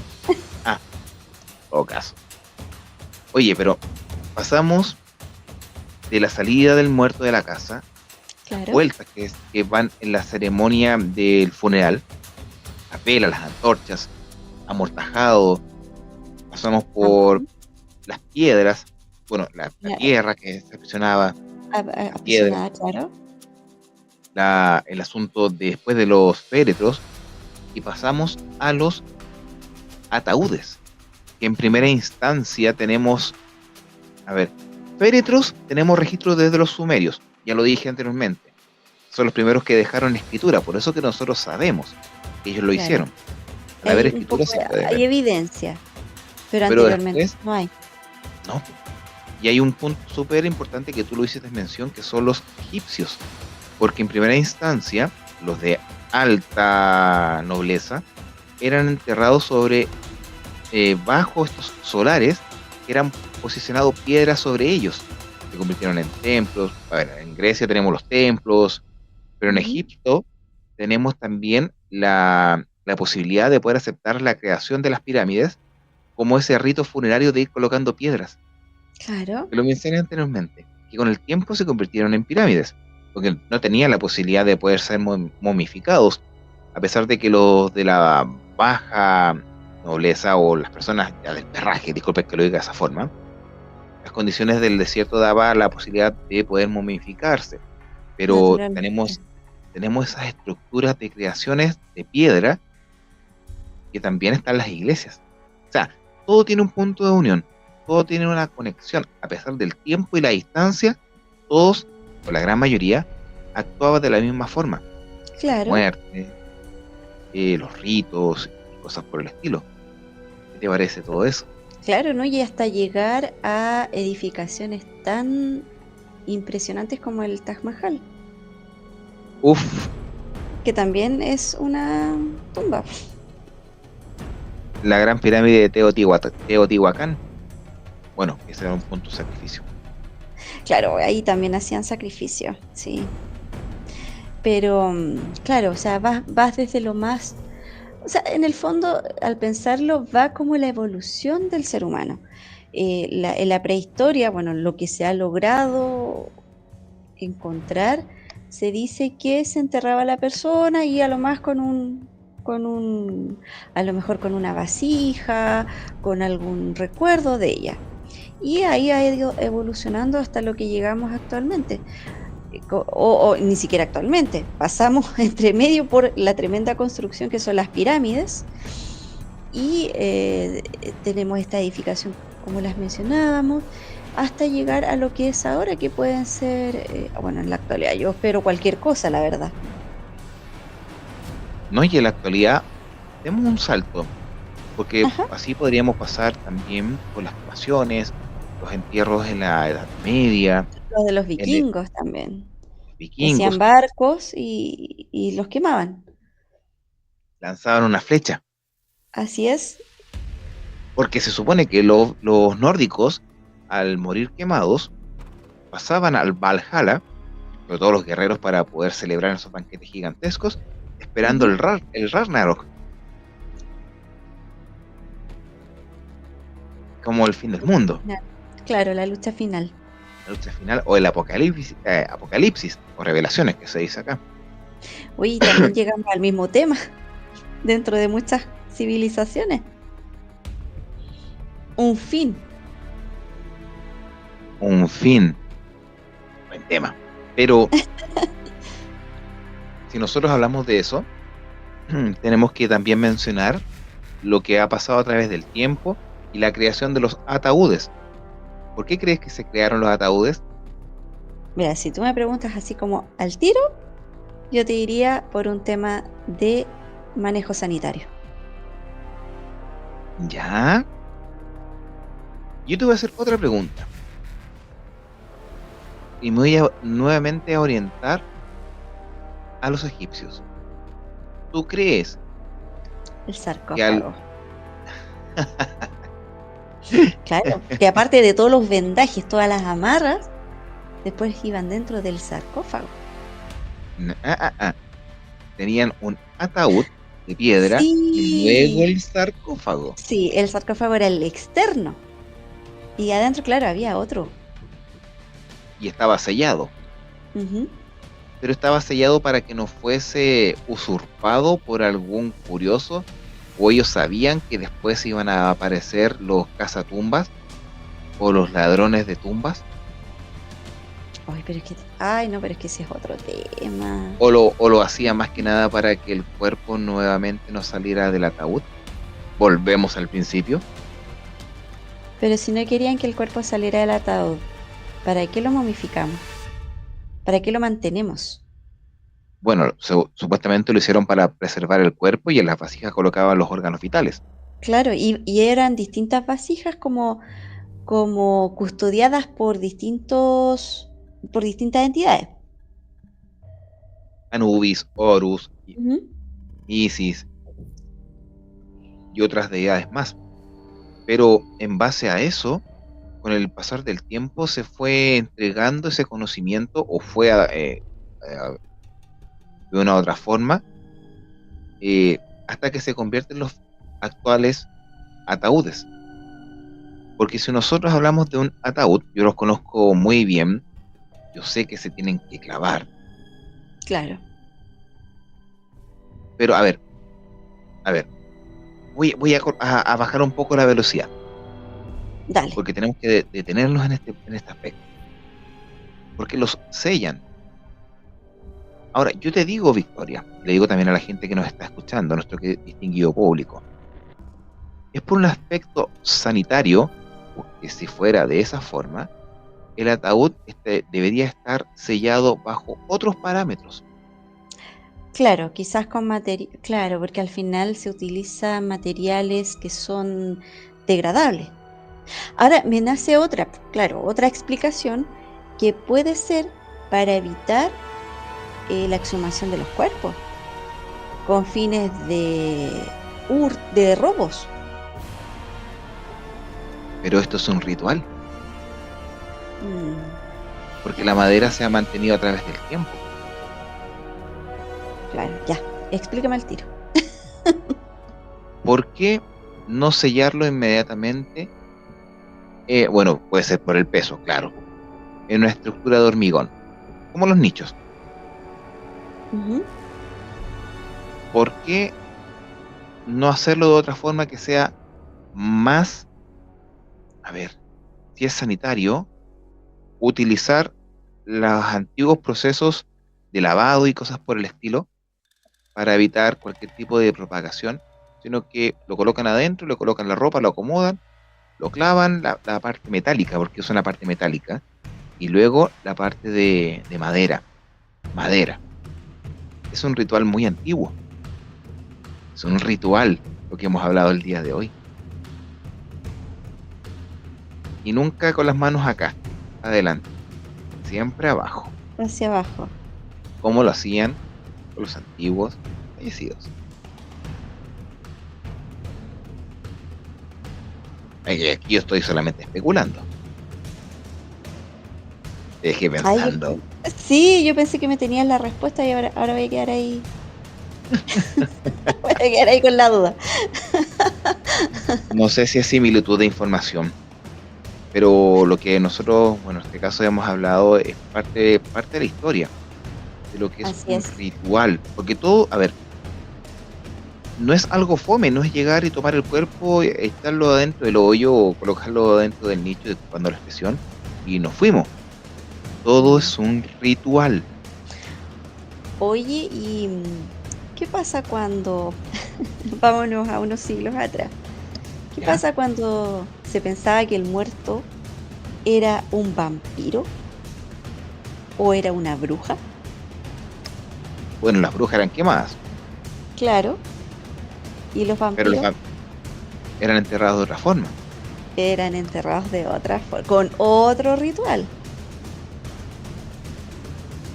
Todo caso. Oye, pero pasamos de la salida del muerto de la casa claro. vueltas que van en la ceremonia del funeral, las velas, las antorchas, amortajado, pasamos por Ajá. las piedras, bueno, la La tierra que se presionaba, la piedra, aprisionada, claro. el asunto después de los féretros, y pasamos a los ataúdes, que en primera instancia tenemos, a ver, féretros tenemos registros desde los sumerios, ya lo dije anteriormente, son los primeros que dejaron escritura, por eso que nosotros sabemos que ellos lo Claro. hicieron. Al haber Hay un escritura poco se puede hay ver, evidencia, pero pero anteriormente después, no hay. no. Y hay un punto súper importante que tú lo hiciste mención, que son los egipcios, porque en primera instancia, los de alta nobleza eran enterrados bajo estos solares, que eran posicionados piedras sobre ellos, se convirtieron en templos. A ver, en Grecia tenemos los templos, pero en Ujú. Egipto tenemos también la posibilidad de poder aceptar la creación de las pirámides como ese rito funerario de ir colocando piedras, Claro, que lo mencioné anteriormente, que con el tiempo se convirtieron en pirámides, porque no tenían la posibilidad de poder ser momificados, a pesar de que los de la baja nobleza o las personas ya del perraje, disculpe que lo diga de esa forma, las condiciones del desierto daba la posibilidad de poder momificarse, pero naturalmente. tenemos esas estructuras de creaciones de piedra que también están en las iglesias. O sea, todo tiene un punto de unión, todo tiene una conexión, a pesar del tiempo y la distancia, todos, o la gran mayoría, actuaban de la misma forma. La Claro, muerte, los ritos y cosas por el estilo. ¿Qué te parece todo eso? claro, ¿no? Y hasta llegar a edificaciones tan impresionantes como el Taj Mahal, Uf, que también es una tumba. la gran pirámide de Teotihuacán. Bueno, ese era un punto de sacrificio. Claro, ahí también hacían sacrificio, sí. Pero, claro, o sea, vas desde lo más, o sea, en el fondo, al pensarlo, va como la evolución del ser humano. En la prehistoria, bueno, lo que se ha logrado encontrar, se dice que se enterraba a la persona y a lo más a lo mejor con una vasija, con algún recuerdo de ella. Y ahí ha ido evolucionando hasta lo que llegamos actualmente. O ni siquiera actualmente. Pasamos entre medio por la tremenda construcción que son las pirámides y tenemos esta edificación, como las mencionábamos, hasta llegar a lo que es ahora, que pueden ser, bueno, en la actualidad yo espero cualquier cosa, la verdad. No, y en la actualidad demos un salto, porque Ajá. así podríamos pasar también por las pasiones, los entierros en la Edad Media, Los de los el vikingos también, que hacían vikingos barcos y los quemaban. lanzaban una flecha, Así es. porque se supone que los nórdicos, al morir quemados, pasaban al Valhalla, sobre todo los guerreros para poder celebrar esos banquetes gigantescos, esperando Ujú. el Ragnarok, como el fin del mundo, Final. Claro, la lucha final. la lucha final, o el apocalipsis, o revelaciones que se dice acá. Oye, y también llegamos al mismo tema dentro de muchas civilizaciones. Un fin. Un fin, buen tema. Pero si nosotros hablamos de eso, tenemos que también mencionar lo que ha pasado a través del tiempo y la creación de los ataúdes. ¿Por qué crees que se crearon los ataúdes? Mira, si tú me preguntas así como al tiro, yo te diría por un tema de manejo sanitario. Ya, yo te voy a hacer otra pregunta y me voy nuevamente a orientar a los egipcios. ¿Tú crees El que al... sarcófago. Claro, que aparte de todos los vendajes, todas las amarras, después iban dentro del sarcófago. tenían un ataúd de piedra y luego Sí, el sarcófago sí, el sarcófago era el externo. Y adentro, claro, había otro. y estaba sellado? Ujú. pero estaba sellado para que no fuese usurpado por algún curioso, o ellos sabían que después iban a aparecer los cazatumbas o los ladrones de tumbas, Ay, pero es que, ay, no, pero es que ese es otro tema. o lo hacía más que nada para que el cuerpo nuevamente no saliera del ataúd. Volvemos al principio. Pero si no querían que el cuerpo saliera del ataúd, ¿para qué lo momificamos? ¿Para qué lo mantenemos? Bueno, supuestamente lo hicieron para preservar el cuerpo y en las vasijas colocaban los órganos vitales. Claro, y eran distintas vasijas como custodiadas por distintas entidades. Anubis, Horus, Ujú. Isis y otras deidades más. Pero en base a eso, con el pasar del tiempo se fue entregando ese conocimiento o fue de una u otra forma hasta que se convierte en los actuales ataúdes. Porque si nosotros hablamos de un ataúd, yo los conozco muy bien, yo sé que se tienen que clavar, Claro, pero a ver, voy a bajar un poco la velocidad, dale. porque tenemos que detenernos en este aspecto, porque los sellan. Ahora, yo te digo, Victoria, le digo también a la gente que nos está escuchando, a nuestro distinguido público, es por un aspecto sanitario, porque si fuera de esa forma, el ataúd debería estar sellado bajo otros parámetros. Claro, quizás con material, claro, porque al final se utilizan materiales que son degradables. Ahora me nace otra, claro, otra explicación que puede ser para evitar la exhumación de los cuerpos con fines de robos. Pero esto es un ritual, Mm, porque la madera se ha mantenido a través del tiempo. claro, ya, explícame el tiro. ¿Por qué no sellarlo inmediatamente? Bueno, puede ser por el peso, claro, en una estructura de hormigón, como los nichos. Ujú. ¿Por qué no hacerlo de otra forma que sea más, a ver, si es sanitario, utilizar los antiguos procesos de lavado y cosas por el estilo para evitar cualquier tipo de propagación, sino que lo colocan adentro, le colocan la ropa, lo acomodan, lo clavan, la parte metálica, porque es una parte metálica, y luego la parte de madera. Madera. Es un ritual muy antiguo. Es un ritual lo que hemos hablado el día de hoy. Y nunca con las manos acá, adelante, siempre abajo, Hacia abajo. como lo hacían los antiguos fallecidos. Aquí yo estoy solamente especulando. Te dejé Ay, pensando. sí, yo pensé que me tenías la respuesta y ahora voy a quedar ahí. Voy a quedar ahí con la duda. No sé si es similitud de información, pero lo que nosotros, bueno, en este caso hemos hablado es parte de la historia, de lo que es Así un es. ritual. Porque todo, a ver, no es algo fome, no es llegar y tomar el cuerpo, echarlo adentro del hoyo o colocarlo dentro del nicho cuando la expresión y nos fuimos. Todo Mm. es un ritual. Oye, ¿y qué pasa cuando, vámonos a unos siglos atrás, qué ¿Ya? pasa cuando se pensaba que el muerto era un vampiro o era una bruja? Bueno, las brujas eran quemadas, Claro, y los pero vampiros eran enterrados de otra forma. eran enterrados de otra forma, con otro ritual.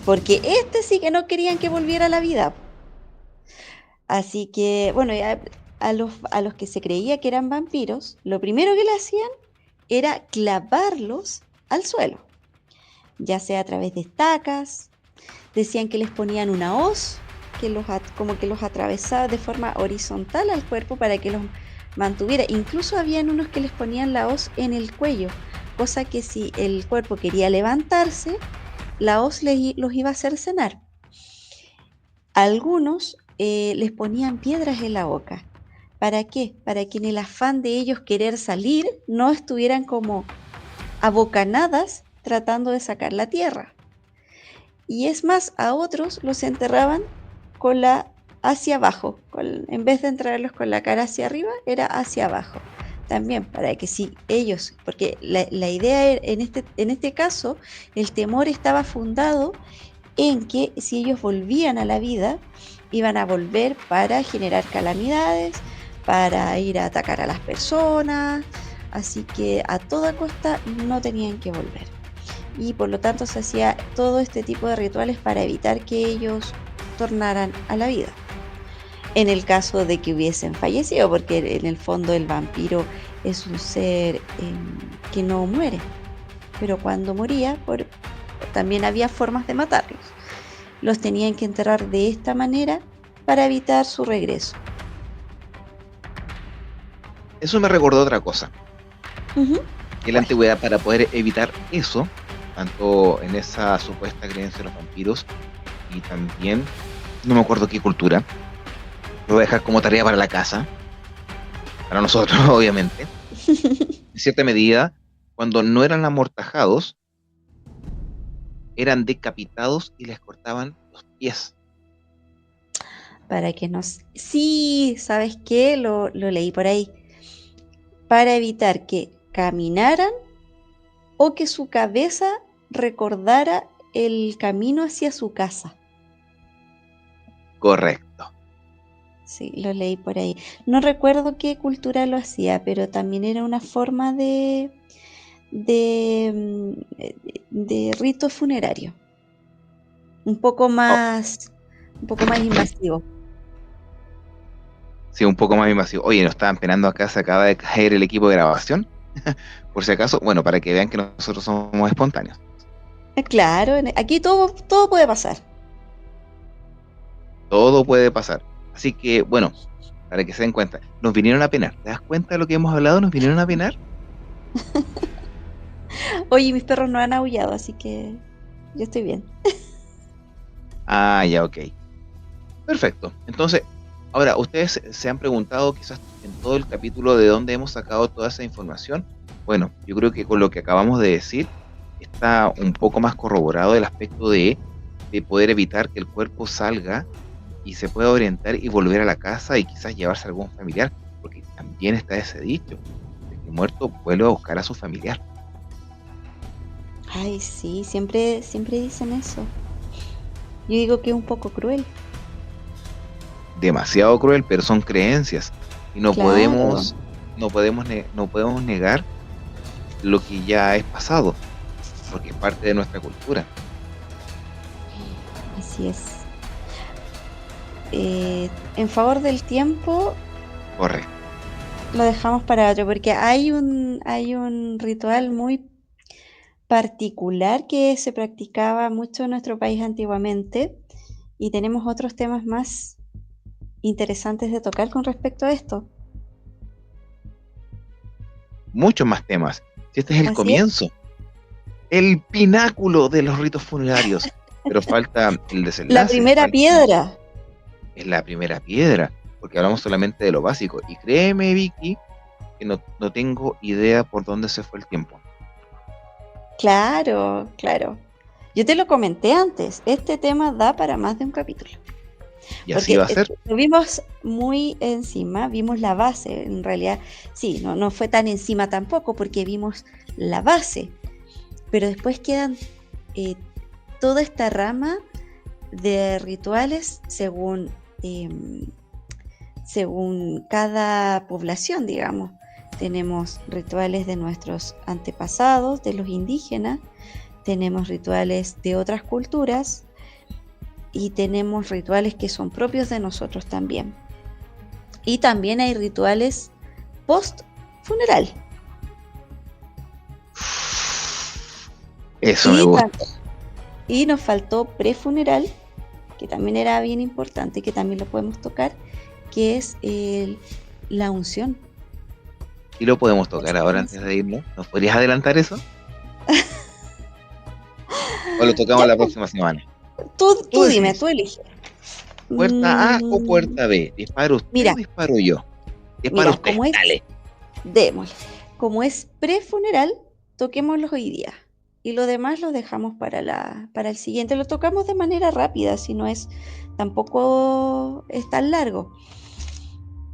Porque este sí que no querían que volviera a la vida. Así que, bueno, ya a los que se creía que eran vampiros, lo primero que le hacían era clavarlos al suelo, ya sea a través de estacas, decían que les ponían una hoz que como que los atravesaba de forma horizontal al cuerpo para que los mantuviera. Incluso habían unos que les ponían la hoz en el cuello, cosa que si el cuerpo quería levantarse, la hoz los iba a hacer cenar. Algunos les ponían piedras en la boca. ¿Para qué? Para que en el afán de ellos querer salir no estuvieran como abocanadas tratando de sacar la tierra. Y es más, a otros los enterraban con la hacia abajo, en vez de enterrarlos con la cara hacia arriba, era hacia abajo. También para que si ellos, porque la idea en este caso, el temor estaba fundado en que si ellos volvían a la vida, iban a volver para generar calamidades, para ir a atacar a las personas, así que a toda costa no tenían que volver. Y por lo tanto se hacía todo este tipo de rituales para evitar que ellos tornaran a la vida. En el caso de que hubiesen fallecido, porque en el fondo el vampiro es un ser que no muere, pero cuando moría, también había formas de matarlos. Los tenían que enterrar de esta manera para evitar su regreso. Eso me recordó otra cosa. Ujú. En la antigüedad, para poder evitar eso, tanto en esa supuesta creencia de los vampiros y también, no me acuerdo qué cultura, lo voy a dejar como tarea para la casa, para nosotros obviamente, en cierta medida, cuando no eran amortajados, eran decapitados y les cortaban los pies. Para que nos... Sí, ¿sabes qué? Lo leí por ahí. Para evitar que caminaran o que su cabeza recordara el camino hacia su casa. Correcto. Sí, lo leí por ahí. No recuerdo qué cultura lo hacía, pero también era una forma de rito funerario. Un poco Oh, más invasivo. sí, un poco más invasivo. Oye, nos estaban penando acá, se acaba de caer el equipo de grabación. Por si acaso, bueno, para que vean que nosotros somos espontáneos. Claro, aquí todo puede pasar. Todo puede pasar. Así que, bueno, para que se den cuenta, nos vinieron a penar. ¿Te das cuenta de lo que hemos hablado? ¿Nos vinieron a penar? Oye, mis perros no han aullado, así que yo estoy bien. Ah, ya, ok. Perfecto. Entonces, ahora, ustedes se han preguntado quizás en todo el capítulo de dónde hemos sacado toda esa información. Bueno, yo creo que con lo que acabamos de decir está un poco más corroborado el aspecto de poder evitar que el cuerpo salga y se pueda orientar y volver a la casa y quizás llevarse a algún familiar, porque también está ese dicho, de que el muerto vuelve a buscar a su familiar. Ay, sí, siempre dicen eso. Yo digo que es un poco cruel. Demasiado cruel, pero son creencias y no Claro, podemos no podemos negar lo que ya es pasado, porque es parte de nuestra cultura. así es. En favor del tiempo, Correcto. lo dejamos para otro, porque hay un ritual muy particular que se practicaba mucho en nuestro país antiguamente y tenemos otros temas más interesantes de tocar con respecto a esto. Muchos más temas. Si este es el Así es. comienzo, el pináculo de los ritos funerarios, pero falta el La desenlace, primera piedra. es la primera piedra, porque hablamos solamente de lo básico. Y créeme, Vicky, que no tengo idea por dónde se fue el tiempo. Claro, claro. Yo te lo comenté antes, este tema da para más de un capítulo. Y así va a ser. Lo vimos muy encima, vimos la base, en realidad, sí, no fue tan encima tampoco, porque vimos la base, pero después quedan toda esta rama de rituales según cada población, digamos. Tenemos rituales de nuestros antepasados, de los indígenas, tenemos rituales de otras culturas y tenemos rituales que son propios de nosotros también. Y también hay rituales post-funeral. Eso me gusta. Y nos faltó prefuneral, que también era bien importante, que también lo podemos tocar, que es la unción. Y lo podemos tocar ahora antes de irnos. ¿Nos podrías adelantar eso? ¿O lo tocamos Ya, la próxima semana? tú dime, decides. tú eliges. ¿Puerta A o Mm, puerta B? ¿Dispara usted o mira, disparo yo? Dispara mira, usted, dale. démosle, como es prefuneral, toquémoslo hoy día. Y lo demás lo dejamos para el siguiente. Lo tocamos de manera rápida, si no es, tampoco es tan largo.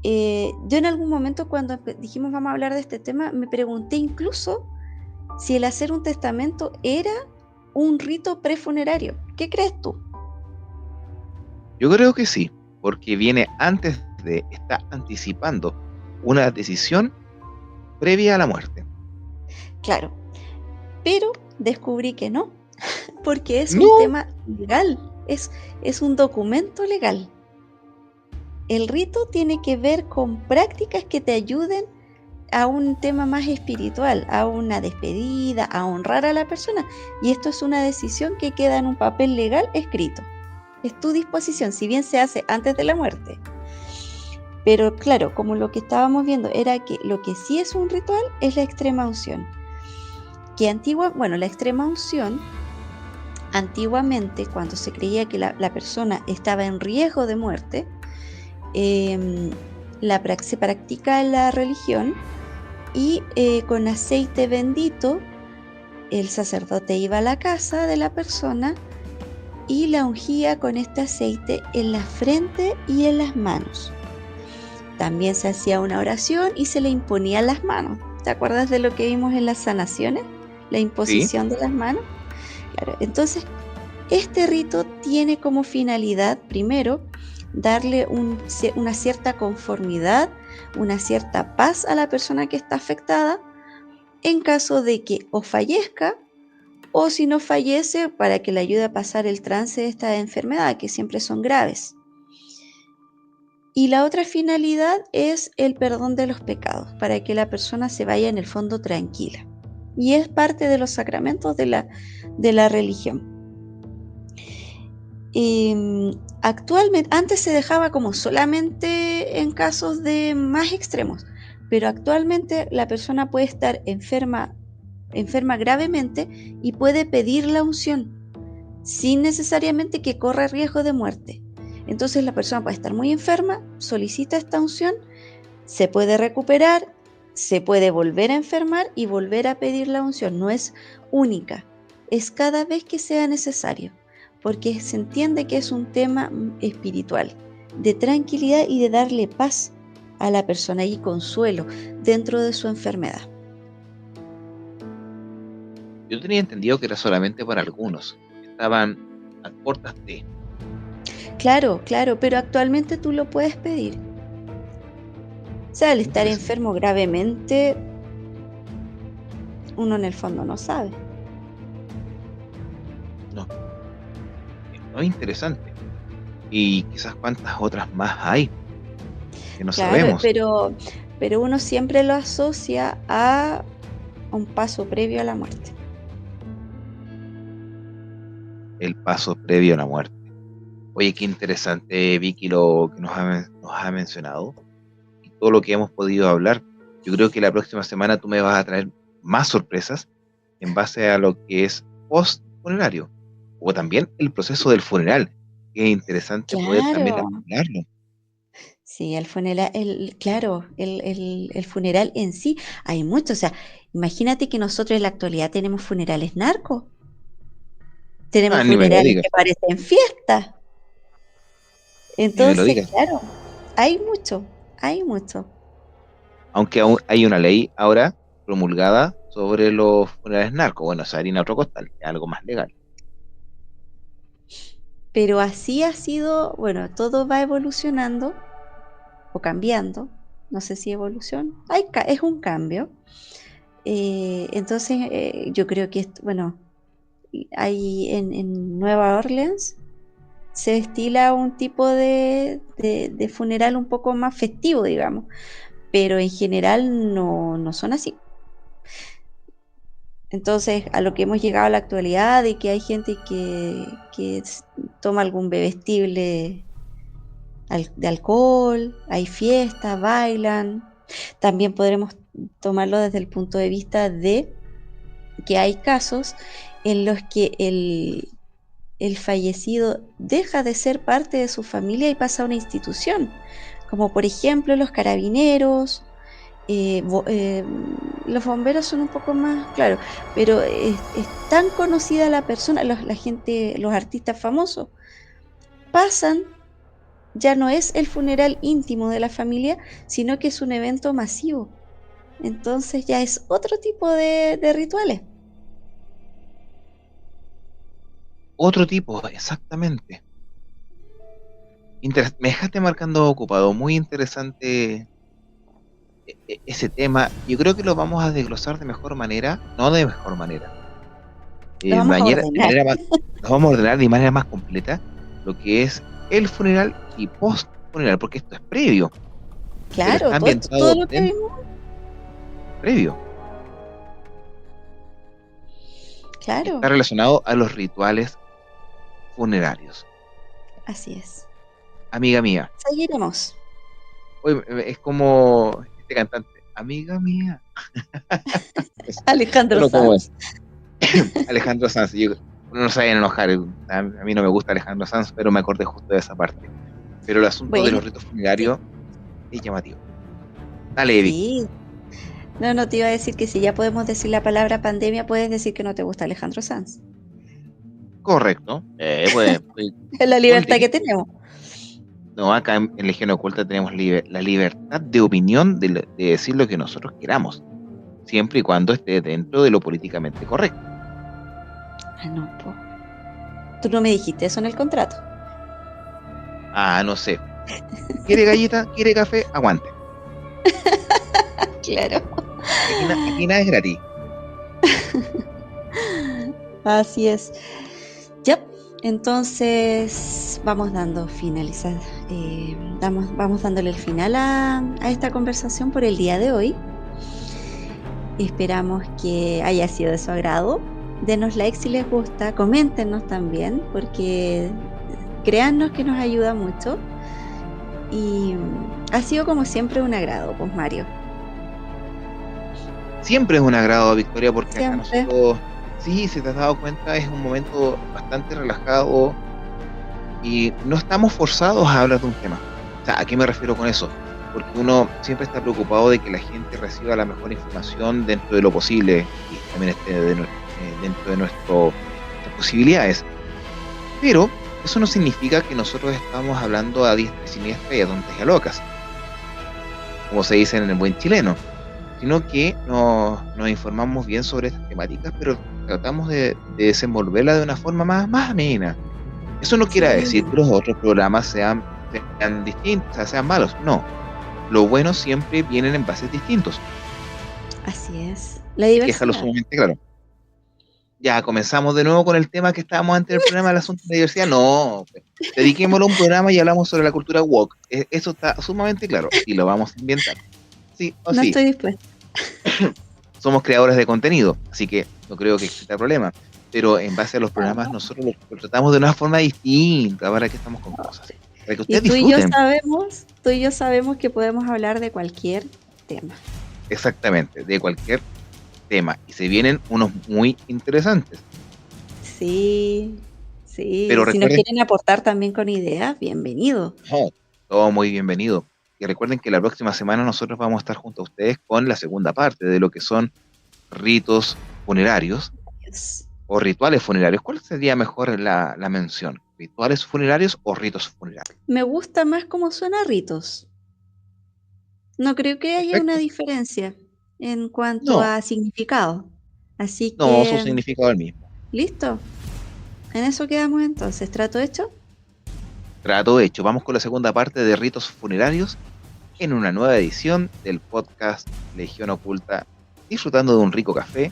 Yo en algún momento cuando dijimos vamos a hablar de este tema, me pregunté incluso si el hacer un testamento era un rito prefunerario. ¿Qué crees tú? Yo creo que sí, porque viene antes está anticipando una decisión previa a la muerte. Claro, pero descubrí que no, porque es un No, tema legal, es un documento legal. El rito tiene que ver con prácticas que te ayuden a un tema más espiritual, a una despedida, a honrar a la persona. Y esto es una decisión que queda en un papel legal escrito. Es tu disposición, si bien se hace antes de la muerte. Pero claro, como lo que estábamos viendo era que lo que sí es un ritual es la extrema unción. Bueno, la extrema unción, antiguamente, cuando se creía que la persona estaba en riesgo de muerte, eh, se practica en la religión y con aceite bendito el sacerdote iba a la casa de la persona y la ungía con este aceite en la frente y en las manos. También se hacía una oración y se le imponían las manos. ¿Te acuerdas de lo que vimos en las sanaciones? La sí, imposición de las manos. Claro, entonces este rito tiene como finalidad, primero, darle una cierta conformidad, una cierta paz a la persona que está afectada en caso de que o fallezca o si no fallece para que le ayude a pasar el trance de esta enfermedad, que siempre son graves. Y la otra finalidad es el perdón de los pecados, para que la persona se vaya en el fondo tranquila. Y es parte de los sacramentos de la religión. Actualmente, antes se dejaba como solamente en casos de más extremos, pero actualmente la persona puede estar enferma gravemente y puede pedir la unción sin necesariamente que corra riesgo de muerte. Entonces la persona puede estar muy enferma, solicita esta unción, se puede recuperar, se puede volver a enfermar y volver a pedir la unción. No es única, es cada vez que sea necesario, porque se entiende que es un tema espiritual, de tranquilidad y de darle paz a la persona y consuelo dentro de su enfermedad. yo tenía entendido que era solamente para algunos. Estaban a puertas de. Claro, claro, pero actualmente tú lo puedes pedir. O sea, al estar Interesante. enfermo gravemente, uno en el fondo no sabe. No, no es interesante. Y quizás cuántas otras más hay que no Claro, sabemos. pero uno siempre lo asocia a un paso previo a la muerte. El paso previo a la muerte. Oye, qué interesante, Vicky, lo que nos ha mencionado y todo lo que hemos podido hablar. Yo creo que la próxima semana tú me vas a traer más sorpresas en base a lo que es post-funerario o también el proceso del funeral. Qué interesante poder también Claro, hablarlo. sí, claro, el funeral en sí, hay mucho, o sea, imagínate que nosotros en la actualidad tenemos funerales narcos, Ah, tenemos ni me lo funerales digas, que parecen fiestas, ni me lo entonces, digas. claro, hay mucho, hay mucho. Aunque aún hay una ley ahora promulgada sobre los funerales narcos. Bueno, esa harina otro costal, es algo más legal. Pero así ha sido, bueno, todo va evolucionando o cambiando, no sé si evolución, es un cambio. Entonces, yo creo que, bueno, hay en Nueva Orleans se estila un tipo de funeral un poco más festivo, digamos, pero en general no son así. Entonces, a lo que hemos llegado a la actualidad, de que hay gente que toma algún bebestible de alcohol, hay fiestas, bailan. También podremos tomarlo desde el punto de vista de que hay casos en los que el fallecido deja de ser parte de su familia y pasa a una institución, como por ejemplo los carabineros, los bomberos son un poco más, claro, pero es tan conocida la persona, la gente, los artistas famosos, pasan, ya no es el funeral íntimo de la familia, sino que es un evento masivo. Entonces ya es otro tipo de rituales. Otro tipo, exactamente. Me dejaste marcando ocupado, muy interesante ese tema. Yo creo que lo vamos a desglosar de mejor manera, no de mejor manera, Lo vamos a de ordenar. manera más, nos vamos a ordenar de manera más completa lo que es el funeral y post funeral, porque esto es previo, pero Claro, está todo esto, todo ambientado lo que dentro vimos, previo, está claro, relacionado a los rituales funerarios. así es. Amiga mía, Seguiremos. hoy es como este cantante, amiga mía. Alejandro Bueno, ¿cómo es? Sanz. Alejandro Sanz, uno no sabe enojar, a mí no me gusta Alejandro Sanz, pero me acordé justo de esa parte. Pero el asunto de Bueno, los ritos sí, funerarios es llamativo. Dale, Vic. sí. No, no te iba a decir que si ya podemos decir la palabra pandemia, puedes decir que no te gusta Alejandro Sanz. Correcto. Pues, Es la todo el libertad que derecho. tenemos. No, acá en Legión Oculta tenemos la libertad de opinión de decir lo que nosotros queramos, siempre y cuando esté dentro de lo políticamente correcto. Ah, no, po. Tú no me dijiste eso en el contrato. Ah, no sé. ¿Quiere galleta? ¿Quiere café? Aguante. Claro. Aquí nada es gratis. Así es. Ya, entonces vamos dando finalizar, vamos dándole el final a esta conversación por el día de hoy. Esperamos que haya sido de su agrado. Denos like si les gusta, coméntenos también, porque créannos que nos ayuda mucho. Y ha sido como siempre un agrado, pues Mario. Siempre es un agrado, Victoria, porque acá Siempre. nosotros, sí, si te has dado cuenta, es un momento bastante relajado y no estamos forzados a hablar de un tema. O sea, ¿a qué me refiero con eso? Porque uno siempre está preocupado de que la gente reciba la mejor información dentro de lo posible y también esté dentro de nuestras posibilidades. Pero eso no significa que nosotros estamos hablando a diestra y siniestra y a tontas y a locas, como se dice en el buen chileno, sino que nos informamos bien sobre estas temáticas, pero tratamos de desenvolverla de una forma más amena. Eso no quiere Sí, decir que los otros programas sean distintos, o sea, sean malos. No. Lo bueno siempre vienen en bases distintos. así es. La Hay que dejarlo diversidad. sumamente claro. Ya, comenzamos de nuevo con el tema que estábamos antes del programa del asunto de la diversidad. No, pues, dediquémoslo a un programa y hablamos sobre la cultura woke. Eso está sumamente claro y lo vamos a inventar. Sí o No sí. estoy dispuesta. Somos creadores de contenido, así que no creo que exista problema. Pero en base a los programas, nosotros lo tratamos de una forma distinta para que estamos con cosas. Para que Y ustedes disfruten. tú y yo sabemos que podemos hablar de cualquier tema. Exactamente, de cualquier tema. Y se vienen unos muy interesantes. Sí, sí. Pero Si nos recuerden, quieren aportar también con ideas, bienvenido. no, todo muy bienvenido. Y recuerden que la próxima semana nosotros vamos a estar junto a ustedes con la segunda parte de lo que son ritos funerarios Adiós. o rituales funerarios. ¿Cuál sería mejor la mención? ¿Rituales funerarios o ritos funerarios? Me gusta más cómo suena ritos. No creo que haya una Perfecto. diferencia en cuanto No, a significado. Así no, su que, significado es el mismo. listo. En eso quedamos entonces. ¿Trato hecho? Trato hecho. Vamos con la segunda parte de ritos funerarios en una nueva edición del podcast Legión Oculta, disfrutando de un rico café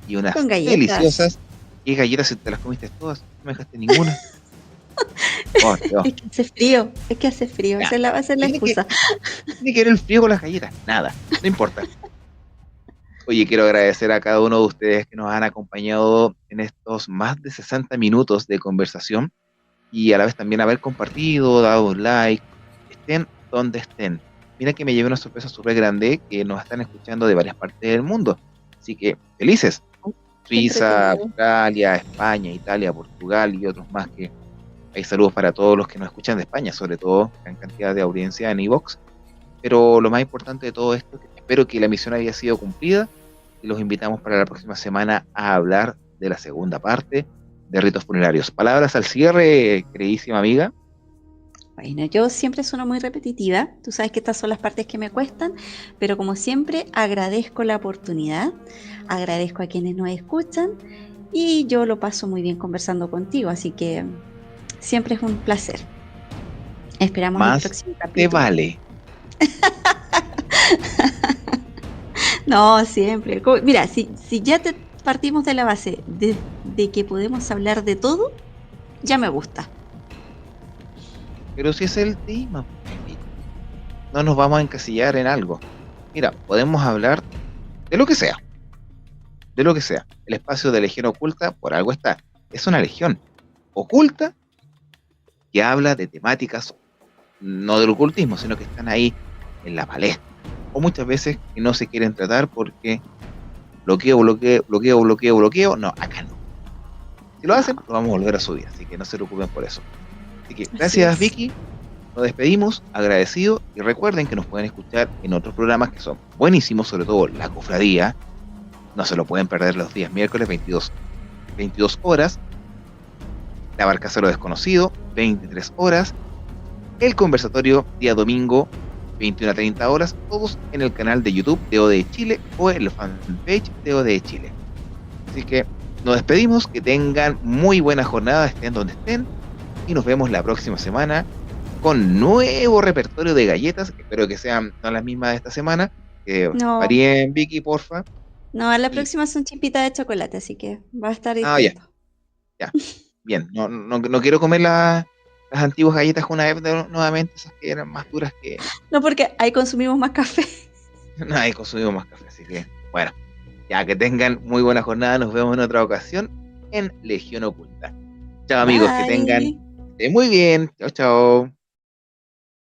y unas Con galletas. deliciosas. ¿Qué galletas si te las comiste todas? No me dejaste ninguna. Oh, Dios. Es que hace frío, es que hace frío. Ya. Va a ser la Tiene que, excusa. tiene que ver el frío con las galletas. Nada, no importa. Oye, quiero agradecer a cada uno de ustedes que nos han acompañado en estos más de 60 minutos de conversación y a la vez también haber compartido, dado un like, estén donde estén. Mira que me llevé una sorpresa súper grande que nos están escuchando de varias partes del mundo. Así que felices. Qué Suiza, entretenido. Australia, España, Italia, Portugal y otros más que hay saludos para todos los que nos escuchan de España, sobre todo gran cantidad de audiencia en iVoox. Pero lo más importante de todo esto, que espero que la misión haya sido cumplida y los invitamos para la próxima semana a hablar de la segunda parte de ritos funerarios. Palabras al cierre, queridísima amiga. Bueno, yo siempre sueno muy repetitiva, tú sabes que estas son las partes que me cuestan, pero como siempre agradezco la oportunidad, agradezco a quienes nos escuchan y yo lo paso muy bien conversando contigo, así que siempre es un placer. Esperamos el Más próximo te capítulo. vale. No, siempre. Mira, si ya te partimos de la base de que podemos hablar de todo, ya me gusta. Pero si es el tema, no nos vamos a encasillar en algo. Mira, podemos hablar de lo que sea, de lo que sea. El espacio de Legión Oculta, por algo está. Es una legión oculta que habla de temáticas, no del ocultismo, sino que están ahí en la palestra. O muchas veces que no se quieren tratar porque bloqueo, bloqueo, bloqueo, bloqueo, bloqueo. No, acá no. Si lo hacen, No, lo vamos a volver a subir, así que no se preocupen por eso. Así que así gracias es. Vicky, nos despedimos, agradecido y recuerden que nos pueden escuchar en otros programas que son buenísimos, sobre todo La Cofradía, no se lo pueden perder los días miércoles 22 horas, La Barcaza de lo Desconocido, 23 horas, El Conversatorio, día domingo, 21 a 30 horas, todos en el canal de YouTube de ODE Chile o en la fanpage de ODE Chile. Así que nos despedimos, que tengan muy buena jornada, estén donde estén, y nos vemos la próxima semana con nuevo repertorio de galletas, espero que sean no las mismas de esta semana, que No, varíen Vicky, porfa. no, a la Y, próxima son chispitas de chocolate, así que va a estar ya, distinto. ya, bien, no quiero comer las antiguas galletas una vez nuevamente, esas que eran más duras que... No, porque ahí consumimos más café. Nadie consumido más café, así que, bueno, ya que tengan muy buena jornada, nos vemos en otra ocasión en Legión Oculta. Chao amigos, que tengan Bye. muy bien, chao, chao.